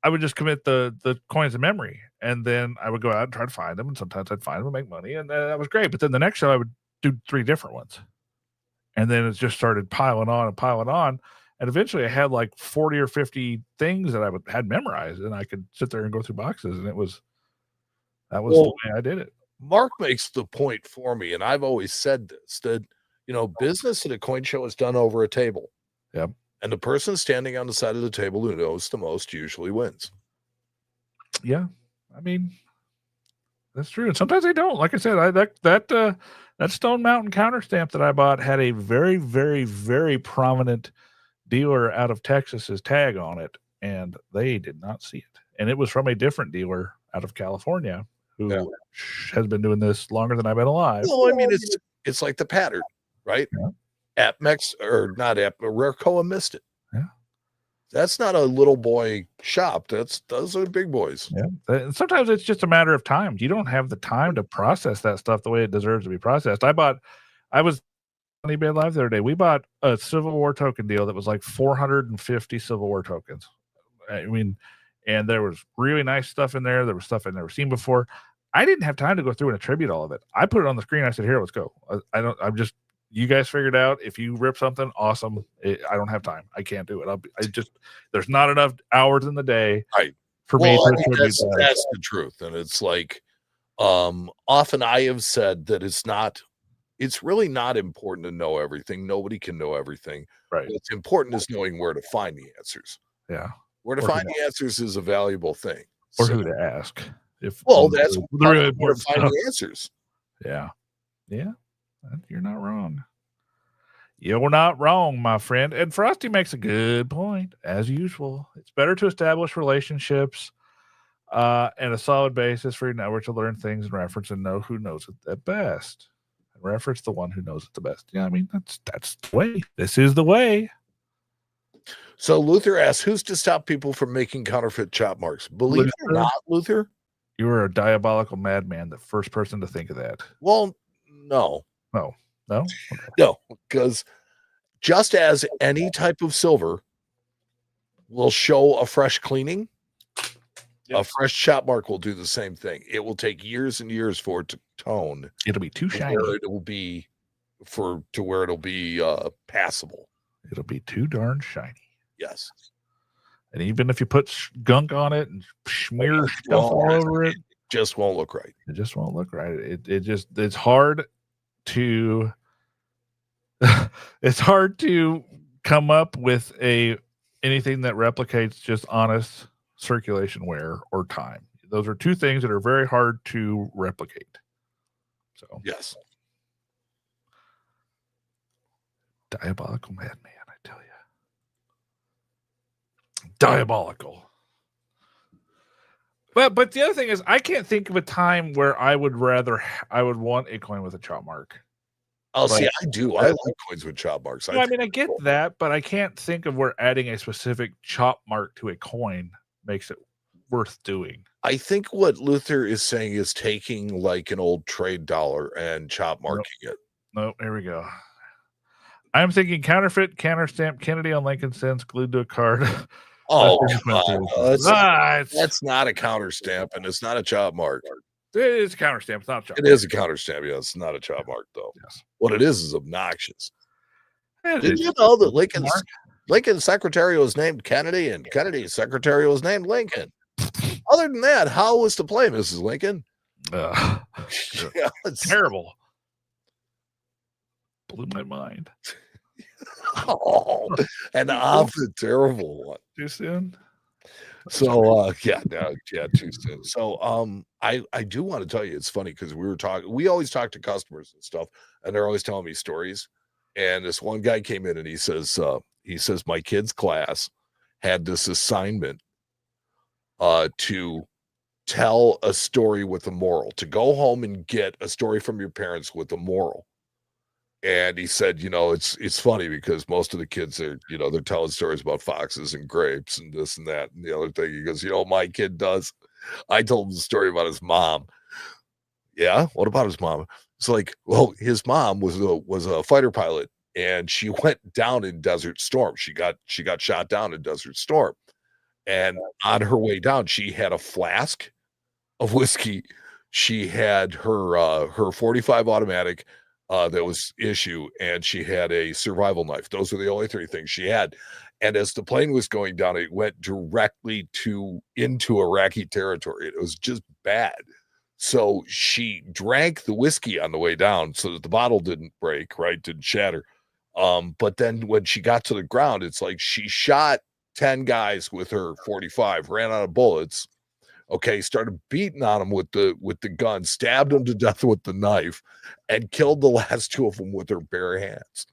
I would just commit the coins to memory. And then I would go out and try to find them. And sometimes I'd find them and make money. And that was great. But then the next show I would do 3 different ones. And then it just started piling on and piling on. And eventually I had like 40 or 50 things that I had memorized. And I could sit there and go through boxes. And that was the way I did it. Mark makes the point for me. And I've always said this, that business at a coin show is done over a table. Yep. And the person standing on the side of the table who knows the most usually wins. Yeah. I mean, that's true. And sometimes they don't. Like I said, that Stone Mountain counter stamp that I bought had a very, very, very prominent dealer out of Texas's tag on it, and they did not see it. And it was from a different dealer out of California who has been doing this longer than I've been alive. Well, I mean, it's like the pattern. Right? Yeah. Rarecoa missed it. Yeah. That's not a little boy shop. Those are big boys. Yeah. Sometimes it's just a matter of time. You don't have the time to process that stuff the way it deserves to be processed. I was on eBay Live the other day. We bought a Civil War token deal that was like 450 Civil War tokens. I mean, and there was really nice stuff in there. There was stuff I'd never seen before. I didn't have time to go through and attribute all of it. I put it on the screen. I said, here, let's go. You guys figured out if you rip something, awesome. I don't have time. I can't do it. There's not enough hours in the day for me to attribute that. That's the truth. And it's like, often I have said that it's not it's really not important to know everything. Nobody can know everything. Right. What's important is knowing where to find the answers. Yeah. Where to Or find the answers is a valuable thing. Or So, who to ask. well, that's the part really of where to important find stuff. the answers. Yeah. Yeah. You're not wrong. You're not wrong, my friend. And Frosty makes a good point, as usual. It's better to establish relationships and a solid basis for your network to learn things and reference and know who knows it the best. And reference the one who knows it the best. Yeah, I mean, that's the way. This is the way. So Luther asks, who's to stop people from making counterfeit chop marks? Believe it or Luther? not, Luther? You are a diabolical madman, the first person to think of that. Well, no. No. Okay. No, because just as any type of silver will show a fresh cleaning, a fresh chop mark will do the same thing. It will take years and years for it to tone. It'll be too shiny. Where it will be where it'll be passable. It'll be too darn shiny. Yes. And even if you put gunk on it and smear stuff all over it, just won't look right. It just won't look right. It's hard to it's hard to come up with anything that replicates just honest circulation wear or time. Those are two things that are very hard to replicate. So yes. Diabolical madman, I tell you. Diabolical. But the other thing is, I can't think of a time where I would want a coin with a chop mark. Oh, see, I do. I like coins with chop marks. I mean, I get that, but I can't think of where adding a specific chop mark to a coin makes it worth doing. I think what Luther is saying is taking like an old trade dollar and chop marking it. Nope, here we go. I'm thinking counterfeit, counter stamp, Kennedy on Lincoln cents glued to a card. Oh, that's not a counter stamp, and it's not a chop mark. It is a counter stamp. It's not a chop mark. It is a counter stamp. Yes, it's not a chop mark, though. Yes. What it is obnoxious. Did you know that Lincoln's secretary was named Kennedy, and Kennedy's secretary was named Lincoln? Other than that, how was to play, Mrs. Lincoln? Yeah, it's terrible. Blew my mind. Oh, and I'm the terrible one. Too soon. So too soon. So I do want to tell you, it's funny because we always talk to customers and stuff, and they're always telling me stories. And this one guy came in and he says my kid's class had this assignment to tell a story with a moral, to go home and get a story from your parents with a moral. And he said, it's funny because most of the kids are, they're telling stories about foxes and grapes and this and that and the other thing. He goes, my kid does. I told him the story about his mom. Yeah, what about his mom? It's like, well, his mom was a fighter pilot, and she went down in Desert Storm. She got shot down in Desert Storm, and on her way down, she had a flask of whiskey. She had her 45 automatic. That was issue, and she had a survival knife. Those were the only three things she had. And as the plane was going down, it went directly into Iraqi territory. It was just bad. So she drank the whiskey on the way down so that the bottle didn't break, right? Didn't shatter. But then when she got to the ground, it's like she shot 10 guys with her 45, ran out of bullets. Okay, started beating on them with the gun, stabbed them to death with the knife, and killed the last two of them with her bare hands.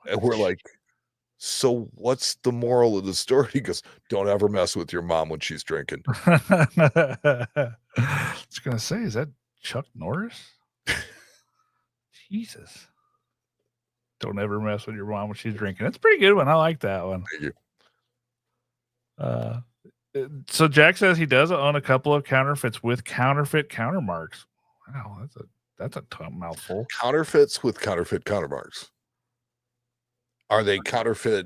And we're like, so what's the moral of the story? He goes, don't ever mess with your mom when she's drinking. I was gonna say, is that Chuck Norris? Jesus. Don't ever mess with your mom when she's drinking. That's a pretty good one. I like that one. Thank you. So Jack says he does own a couple of counterfeits with counterfeit countermarks. Wow, that's a tough mouthful. Counterfeits with counterfeit countermarks. Are they counterfeit?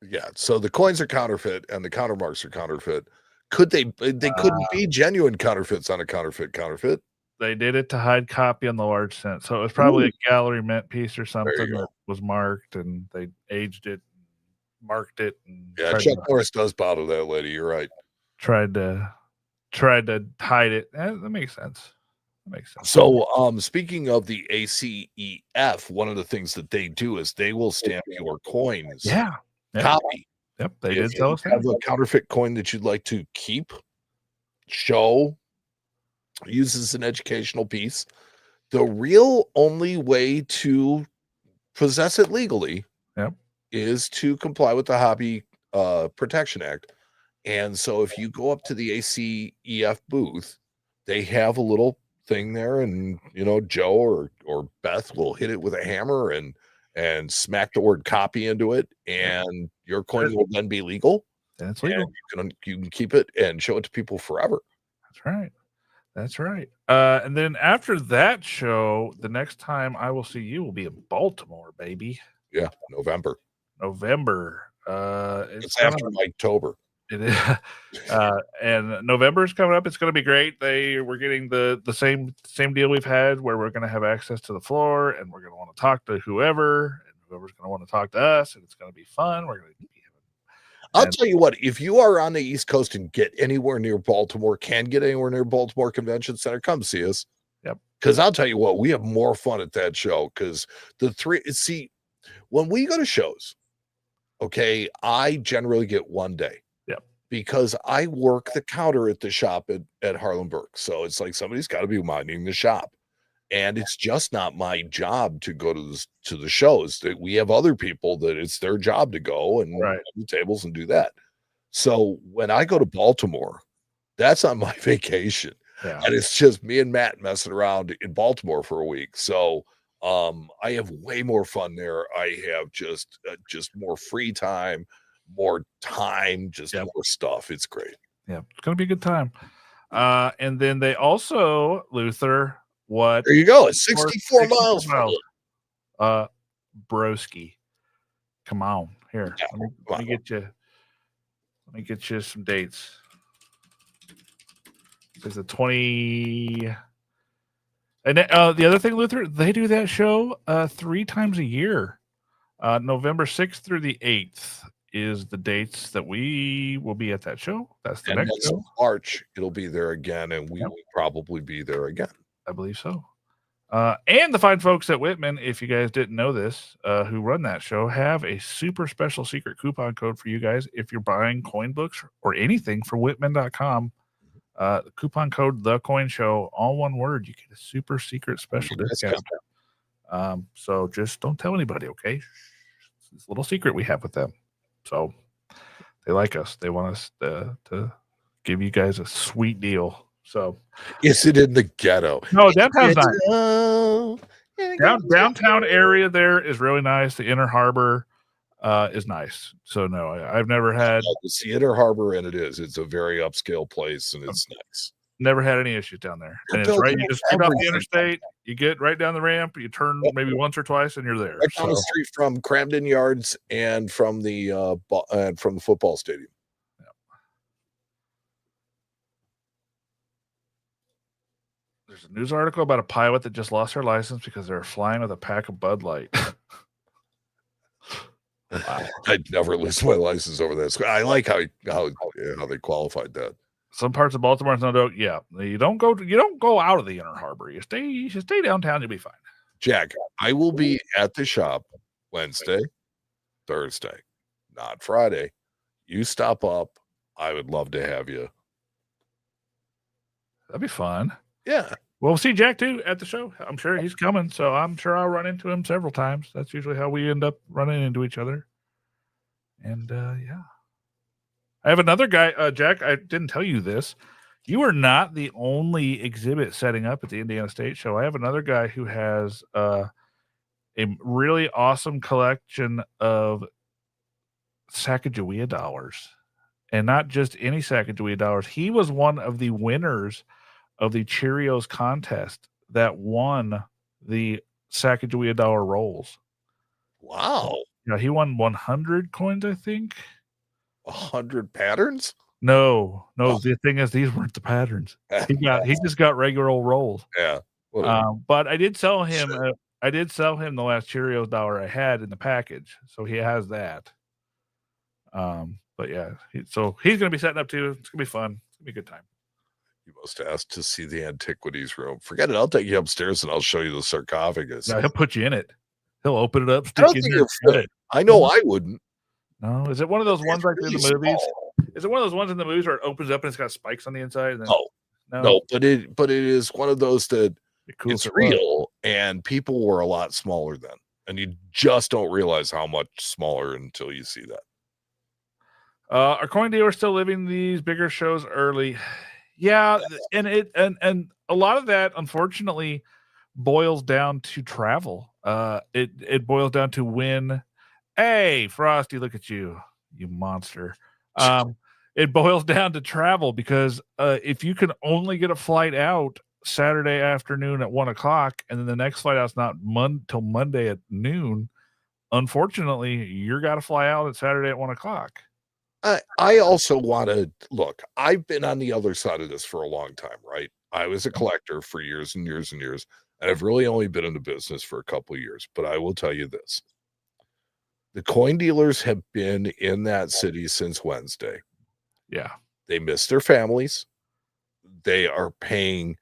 Yeah. So the coins are counterfeit and the countermarks are counterfeit. They couldn't be genuine counterfeits on a counterfeit. They did it to hide copy on the large cent. So it was probably a gallery mint piece or something that was marked, and they aged it, marked it. And Chuck Norris does bow to that lady. You're right. Tried to hide it. That makes sense. That makes sense. So, speaking of the ACEF, one of the things that they do is they will stamp your coins Yeah. Yep. copy. Yep. They If did tell you us that. have a counterfeit coin that you'd like to keep, show, use as an educational piece, the real only way to possess it legally Yep. is to comply with the Hobby Protection Act. And so if you go up to the ACEF booth, they have a little thing there, and Joe or Beth will hit it with a hammer and smack the word copy into it, and your coin will then be legal. And it's legal. And you can keep it and show it to people forever. That's right. That's right. And then after that show, the next time I will see you will be in Baltimore, baby. Yeah, November. It's after October. It is. And November is coming up. It's going to be great. We're getting the same deal we've had, where we're going to have access to the floor, and we're going to want to talk to whoever, and whoever's going to want to talk to us, and it's going to be fun. We're going to be I'll tell you what, if you are on the East Coast and get anywhere near Baltimore, Baltimore Convention Center, come see us. Yep. Because I'll tell you what, we have more fun at that show. Because when we go to shows, okay, I generally get one day. Yep. Because I work the counter at the shop at Harlem Burke. So it's like somebody's got to be minding the shop. And it's just not my job to go to the shows. That we have other people that it's their job to go and run the tables and do that. So when I go to Baltimore, that's on my vacation. Yeah. And it's just me and Matt messing around in Baltimore for a week. So I have way more fun there. I have just more free time, more time, more stuff. It's great. Yeah, it's gonna be a good time. And then they also, Luther, there you go. It's 64 miles from you. Broski. Come on. Here. Yeah, let me get you some dates. It's the 20. And the other thing, Luther, they do that show 3 times a year. November 6th through the 8th is the dates that we will be at that show. That's the next show. March, it'll be there again, and we will probably be there again. I believe so. And the fine folks at Whitman, if you guys didn't know this, who run that show, have a super special secret coupon code for you guys if you're buying coin books or anything from Whitman.com. The coupon code The Coin Show, all one word. You get a super secret special discount. So just don't tell anybody, okay? It's a little secret we have with them. So they like us. They want us to give you guys a sweet deal. So is it in the ghetto? No, downtown's nice. Downtown area there is really nice. The Inner Harbor is nice. So no, I've never had the Inner Harbor, and it's a very upscale place, and it's nice. Never had any issues down there. And it's right. You just get off the interstate, you get right down the ramp, you turn maybe once or twice, and you're there. Right down the street from Cramden Yards and from the football stadium. There's a news article about a pilot that just lost her license because they were flying with a pack of Bud Light. Wow. I'd never lose my license over this. I like how they qualified that. Some parts of Baltimore, you don't go out of the Inner Harbor. You should stay downtown. You'll be fine. Jack, I will be at the shop Wednesday, Thursday, not Friday. You stop up. I would love to have you. That'd be fun. Yeah. Well, we'll see Jack too at the show. I'm sure he's coming, so I'm sure I'll run into him several times. That's usually how we end up running into each other. And yeah. I have another guy, Jack, I didn't tell you this. You are not the only exhibit setting up at the Indiana State Show. I have another guy who has a really awesome collection of Sacagawea dollars. And not just any Sacagawea dollars. He was one of the winners of the Cheerios contest that won the Sacagawea dollar rolls. Wow. Yeah, he won 100 coins, I think. 100 patterns? No. The thing is, these weren't the patterns. He just got regular old rolls. Yeah. But I did sell him. I did sell him the last Cheerios dollar I had in the package, so he has that. But yeah, so he's going to be setting up too. It's going to be fun. It's going to be a good time. You must ask to see the antiquities room. Forget it. I'll take you upstairs and I'll show you the sarcophagus. No, he'll put you in it. He'll open it up, I stick don't you in think there. you'll and shut fit. it. I know I wouldn't. No, is it one of those ones like in really the movies? small. Is it one of those ones in the movies where it opens up and it's got spikes on the inside? And then, No, but it is one of those that Cool it's if it was. real, and people were a lot smaller then, and you just don't realize how much smaller until you see that. Are coin dealers still living these bigger shows early? Yeah, and a lot of that, unfortunately, boils down to travel. It boils down to when. Hey, Frosty, look at you, you monster. It boils down to travel because if you can only get a flight out Saturday afternoon at 1:00, and then the next flight out's not till Monday at noon, unfortunately, you're got to fly out at Saturday at 1:00. I also want to look. I've been on the other side of this for a long time, right? I was a collector for years and years and years, and I've really only been in the business for a couple of years. But I will tell you this: the coin dealers have been in that city since Wednesday. Yeah, they miss their families. They are paying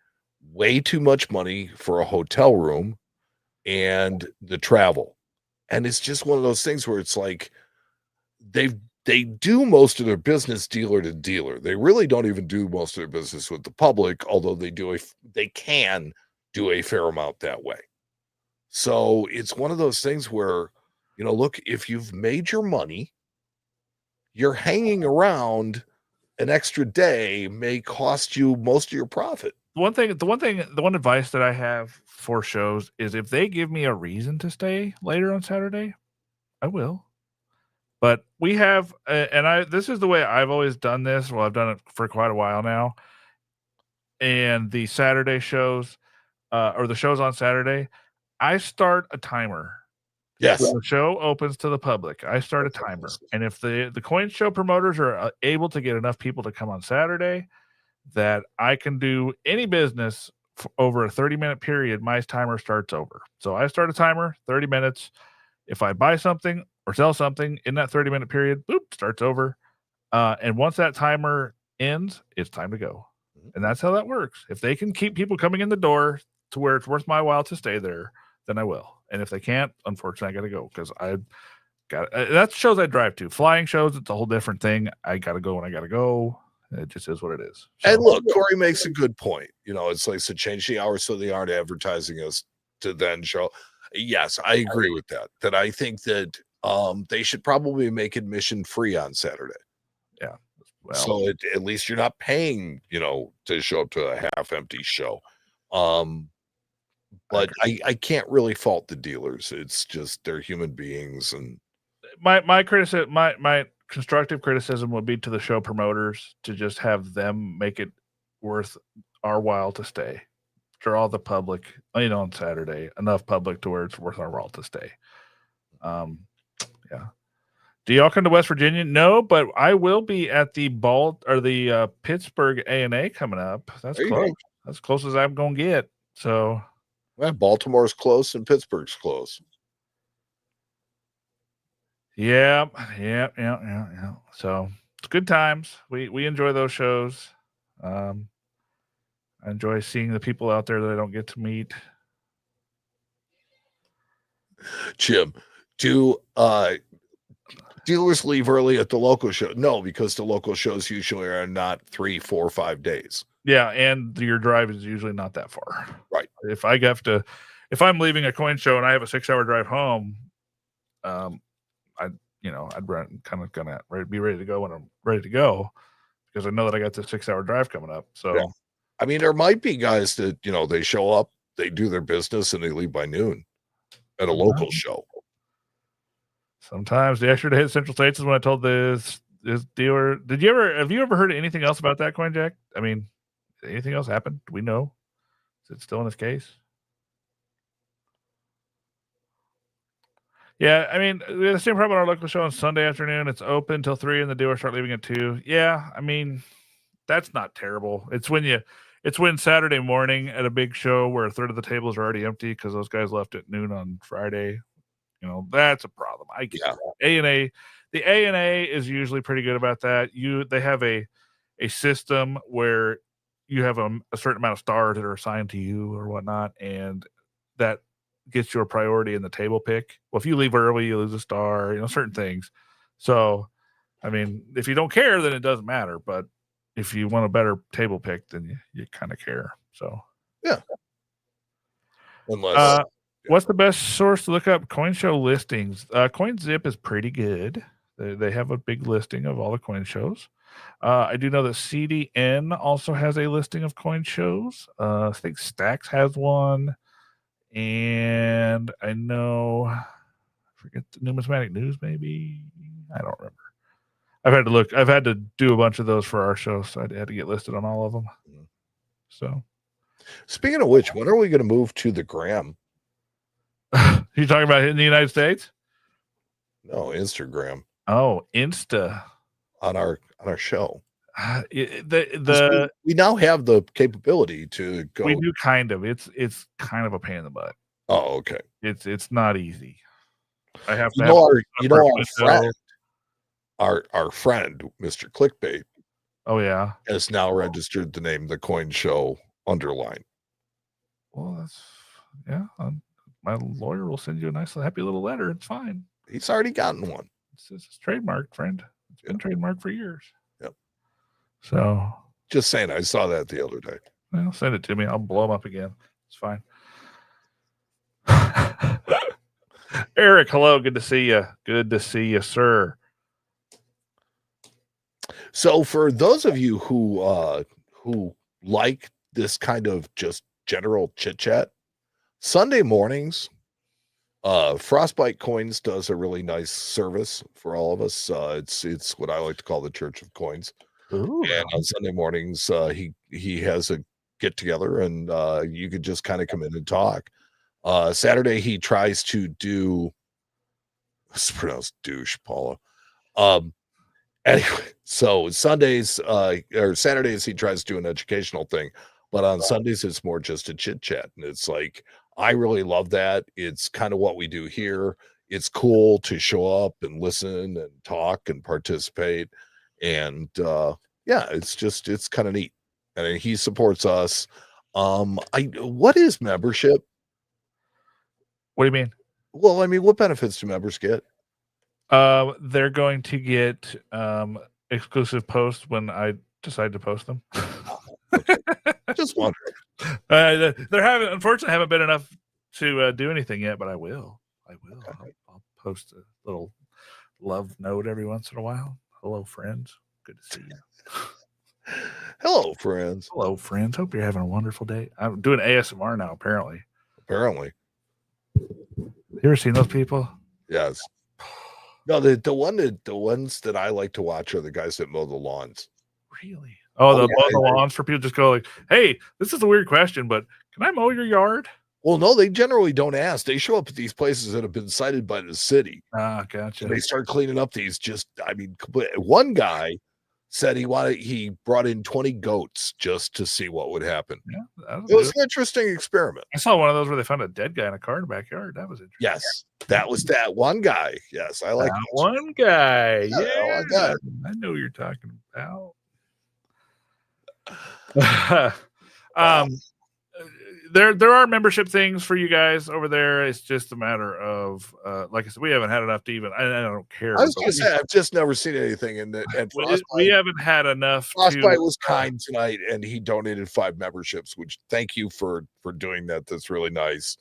way too much money for a hotel room and the travel. And it's just one of those things where it's like they do most of their business dealer to dealer. They really don't even do most of their business with the public, although they can do a fair amount that way. So it's one of those things where, look, if you've made your money, you're hanging around an extra day may cost you most of your profit. The one advice that I have for shows is if they give me a reason to stay later on Saturday, I will. But we have, this is the way I've always done this. Well, I've done it for quite a while now. And the Saturday shows, or the shows on Saturday, I start a timer. Yes. When the show opens to the public, I start a timer. And if the coin show promoters are able to get enough people to come on Saturday that I can do any business over a 30-minute period, my timer starts over. So I start a timer, 30 minutes. If I buy something or sell something in that 30-minute period, boop, starts over. And once that timer ends, it's time to go. And that's how that works. If they can keep people coming in the door to where it's worth my while to stay there, then I will. And if they can't, unfortunately, I got to go because that's shows I drive to. Flying shows, it's a whole different thing. I got to go when I got to go. It just is what it is. So, and look, Corey makes a good point. It's like, so change the hours so they aren't advertising us to then show. Yes, I agree with that. That I think that they should probably make admission free on Saturday. Yeah. Well, so at least you're not paying, to show up to a half empty show. But I can't really fault the dealers. It's just they're human beings, and my criticism, my constructive criticism would be to the show promoters to just have them make it worth our while to stay. Draw the public, on Saturday, enough public to where it's worth our while to stay. Yeah. Do y'all come to West Virginia? No, but I will be at the Pittsburgh A&A coming up. That's close. That's close as I'm gonna get. So, Baltimore's close and Pittsburgh's close. Yeah. So it's good times. We enjoy those shows. I enjoy seeing the people out there that I don't get to meet. Jim, do dealers leave early at the local show? No, because the local shows usually are not 3, 4, 5 days. Yeah, and your drive is usually not that far. Right. If I'm leaving a coin show and I have a 6-hour drive home, I'd run be ready to go when I'm ready to go because I know that I got this 6-hour drive coming up. So, yeah. I mean, there might be guys that, they show up, they do their business and they leave by noon at a local show. Sometimes the extra day at Central States is when I told this dealer. Have you ever heard anything else about that, Coin Jack? I mean, anything else happened? Do we know? Is it still in this case? Yeah, I mean, we have the same problem at our local show on Sunday afternoon. It's open till 3 and the dealers start leaving at 2. Yeah, I mean, that's not terrible. It's when Saturday morning at a big show where a third of the tables are already empty because those guys left at noon on Friday. That's a problem. I get A&A. The A&A is usually pretty good about that. They have a system where you have a certain amount of stars that are assigned to you or whatnot, and that gets you a priority in the table pick. Well, if you leave early, you lose a star, certain things. So, I mean, if you don't care, then it doesn't matter. But if you want a better table pick, then you kind of care. So, yeah. Unless, what's the best source to look up coin show listings? CoinZip is pretty good. They have a big listing of all the coin shows. I do know that CDN also has a listing of coin shows. I think Stacks has one. And I know, I forget the Numismatic News, maybe. I don't remember. I've had to look. I've had to do a bunch of those for our show, so I had to get listed on all of them. So, speaking of which, when are we going to move to the gram? You talking about in the United States? No, Instagram. Oh, Insta on our show. We now have the capability to go. We do kind of. It's kind of a pain in the butt. Oh, okay. It's not easy. I have to. Our friend, Mr. Clickbait. Oh yeah, has now registered the name The Coin Show underline. Well, that's my lawyer will send you a nice, happy little letter. It's fine. He's already gotten one. It's trademarked, friend. It's been trademarked for years. Yep. So, just saying, I saw that the other day. Well, send it to me. I'll blow them up again. It's fine. Eric, hello. Good to see you. Good to see you, sir. So, for those of you who like this kind of just general chit chat, Sunday mornings, Frostbite Coins does a really nice service for all of us. It's what I like to call the Church of Coins. Ooh. And on Sunday mornings, he has a get together, and you could just kind of come in and talk. Saturday he tries to do. It's pronounced douche, Paula. Anyway, so Sundays or Saturdays he tries to do an educational thing, but on Sundays it's more just a chit chat, and it's like I really love that. It's kind of what we do here. It's cool to show up and listen and talk and participate, and yeah, it's kind of neat. And he supports us. What is membership? What do you mean? Well, I mean, what benefits do members get? They're going to get exclusive posts when I decide to post them. Okay. Just wondering. Unfortunately, haven't been enough to do anything yet, but I will. Okay. I'll post a little love note every once in a while. Hello, friends. Good to see you. Hello, friends. Hello, friends. Hope you're having a wonderful day. I'm doing ASMR now, apparently. You ever seen those people? Yes. No, the ones that I like to watch are the guys that mow the lawns. Really? Oh, the lawns for people just go like, hey, this is a weird question, but can I mow your yard? Well, no, they generally don't ask. They show up at these places that have been cited by the city. Ah, gotcha. And they start cleaning up these one guy said he brought in 20 goats just to see what would happen. Yeah, it was an interesting experiment. I saw one of those where they found a dead guy in a car in the backyard. That was interesting. Yes, that was that one guy. Yes, I like that one guy. Yeah, like that. I know what you're talking about. There are membership things for you guys over there. It's just a matter of, like I said, we haven't had enough to even. I don't care. I was going to say I've just never seen anything in that. And we haven't had enough. Frostbite was kind tonight, and he donated 5 memberships. Which thank you for doing that. That's really nice.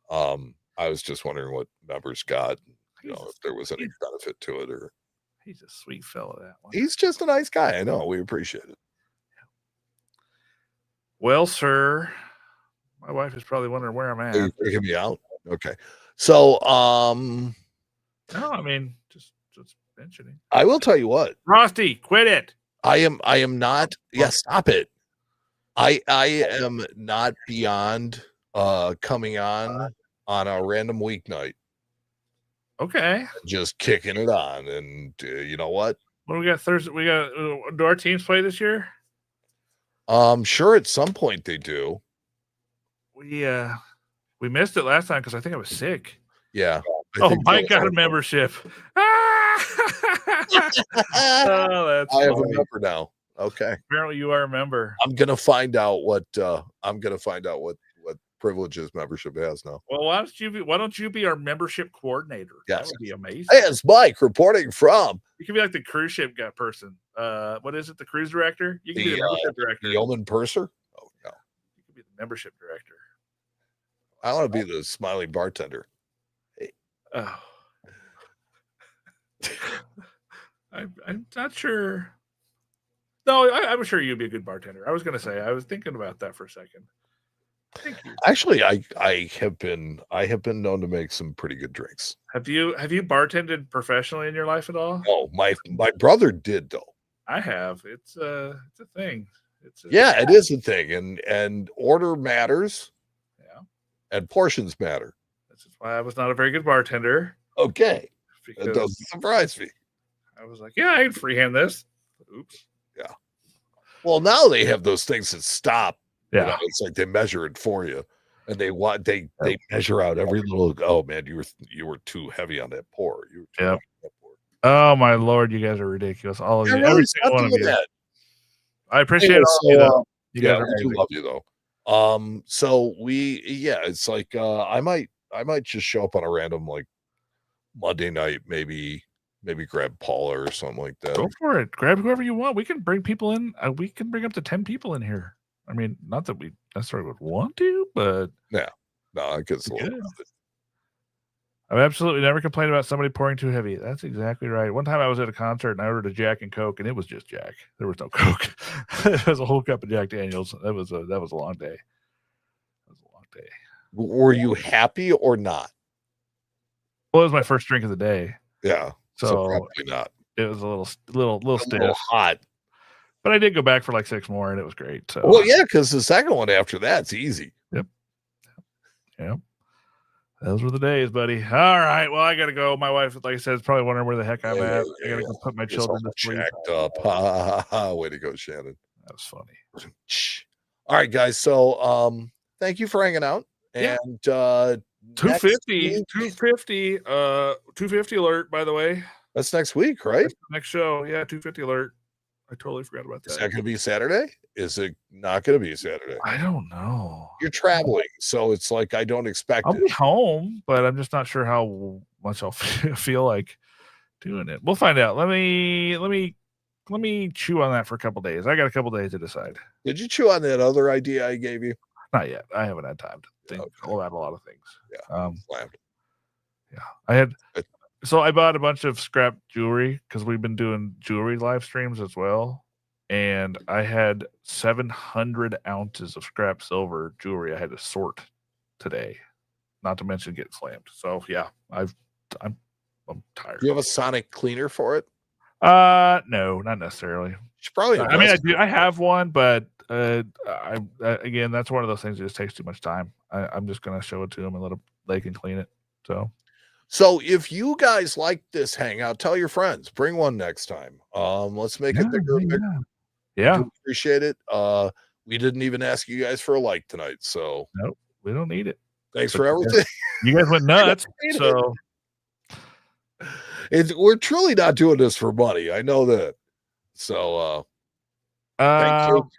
I was just wondering what members got. If there was any benefit to it, or he's a sweet fellow. That one. He's just a nice guy. I know. We appreciate it. Well, sir. My wife is probably wondering where I'm at. Are you freaking me out? Okay. So, no, I mean, just mentioning. I will tell you what. Frosty, quit it. I am not. Yes, stop it. I am not beyond coming on a random weeknight. Okay. Just kicking it on, and you know what? What do we got Thursday? Do our teams play this year? Sure. At some point they do. We missed it last time because I think I was sick. Yeah. Mike got a membership. Oh, that's I have a member now. Okay. Apparently, you are a member. I'm gonna find out what privileges membership has now. Well, why don't you be our membership coordinator? That Yes. would be amazing. Hey, it's Mike reporting from You can be like the cruise ship guy person. What is it? The cruise director? You can be the membership director. the yeoman purser. Oh no, You can be the membership director. I want to be the smiling bartender. Oh. I'm not sure. No, I'm sure you'd be a good bartender. I was going to say, I was thinking about that for a second. Thank you. Actually, I have been known to make some pretty good drinks. Have you bartended professionally in your life at all? Oh, my brother did though. I have. It's a thing. It is a thing, and order matters. Yeah. And portions matter. This is why I was not a very good bartender. Okay. Because That doesn't surprise me. I was like, yeah, I can freehand this. Oops. Yeah. Well, now they have those things that stop. Yeah. You know, it's like they measure it for you, and they measure out every little. Oh man, you were too heavy on that pour. You were too heavy on that pour. Oh my Lord, you guys are ridiculous. All of you, Really, every single one of you. that. I appreciate all of you though. You guys are I do amazing. love you though. So it's like I might just show up on a random like Monday night, maybe grab Paula or something like that. Go for it. Grab whoever you want. We can bring people in. We can bring up to 10 people in here. I mean, not that we necessarily would want to, but no, I guess a little bit. I've absolutely never complained about somebody pouring too heavy. That's exactly right. One time I was at a concert and I ordered a Jack and Coke, and it was just Jack. There was no Coke. It was a whole cup of Jack Daniels. That was a long day. That was a long day. Were you happy or not? Well, it was my first drink of the day. Yeah. So probably not. It was a little stiff. Little hot. But I did go back for like 6 more, and it was great. So well, yeah, because the second one after that's easy. Yep. Those were the days, buddy. All right. Well, I gotta go. My wife, like I said, is probably wondering where the heck I'm at. I gotta go put my children to sleep. Jacked up. Ha, ha, ha. Way to go, Shannon. That was funny. All right, guys. So thank you for hanging out. And 250 alert, by the way. That's next week, right? Next show. Yeah, 250 alert. I totally forgot about that. Is that going to be Saturday? Is it not going to be Saturday? I don't know. You're traveling, so it's like I don't expect I'll be home, but I'm just not sure how much I'll feel like doing it. We'll find out. Let me chew on that for a couple days. I got a couple days to decide. Did you chew on that other idea I gave you? Not yet. I haven't had time to think about a lot of things. Yeah. I had. So I bought a bunch of scrap jewelry because we've been doing jewelry live streams as well. And I had 700 ounces of scrap silver jewelry I had to sort today, not to mention get slammed. So yeah, I'm tired. Do you have a sonic cleaner for it? No, not necessarily. Probably. I mean, I do. I have one, but again, that's one of those things that just takes too much time. I'm just gonna show it to them and they can clean it. So if you guys like this hangout, tell your friends. Bring one next time. Let's make it bigger and bigger. Yeah. Appreciate it. We didn't even ask you guys for a like tonight, so nope, we don't need it. Thanks for everything. You guys went nuts. So we're truly not doing this for money. I know that. So thank you.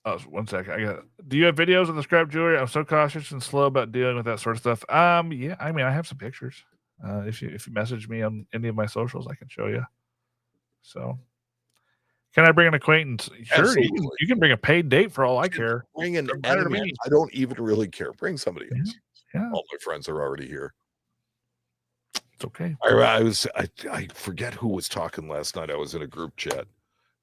Oh, 1 second. Do you have videos of the scrap jewelry? I'm so cautious and slow about dealing with that sort of stuff. Yeah, I mean, I have some pictures. If you message me on any of my socials, I can show you. So, can I bring an acquaintance? Sure, you can bring a paid date for all I care. Bring an enemy. I don't even really care. Bring somebody else. Yeah. All my friends are already here. It's okay. I forget who was talking last night. I was in a group chat.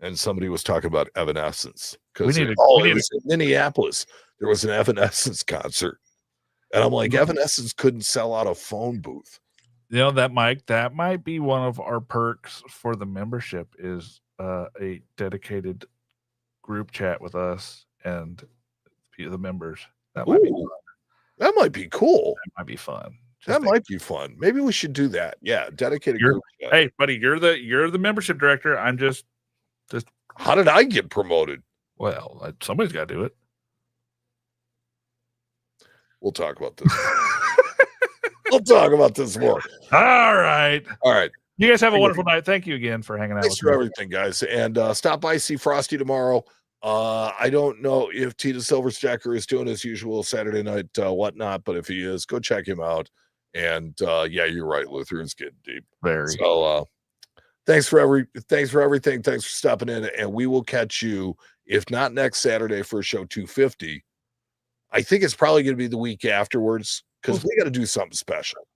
And somebody was talking about Evanescence because it was in Minneapolis. There was an Evanescence concert, and I'm like, Evanescence couldn't sell out a phone booth. You know that, Mike. That might be one of our perks for the membership is a dedicated group chat with us and the members. That might be fun. That might be cool. That might be fun. That might be fun. Maybe we should do that. Yeah, dedicated group chat. Hey, buddy, you're the membership director. I'm just. How did I get promoted? Well, somebody's got to do it. We'll talk about this. We'll talk about this more. All right. All right. You guys have a wonderful night. Thank you again for hanging out Thanks with for me. everything, guys. And stop by, see Frosty tomorrow. I don't know if Tita Silverstacker is doing his usual Saturday night whatnot, but if he is, go check him out. And yeah, you're right. Lutherans getting deep. Very. So thanks for everything. Thanks for stopping in. And we will catch you, if not next Saturday for show 250. I think it's probably going to be the week afterwards because we got to do something special.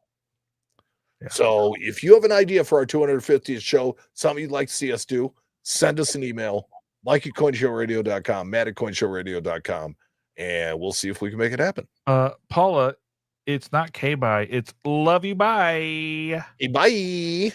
Yeah. So if you have an idea for our 250th show, something you'd like to see us do, send us an email, Mike@coinshowradio.com, Matt@coinshowradio.com, and we'll see if we can make it happen. Paula, it's not K-bye, it's love you, bye. Hey, bye.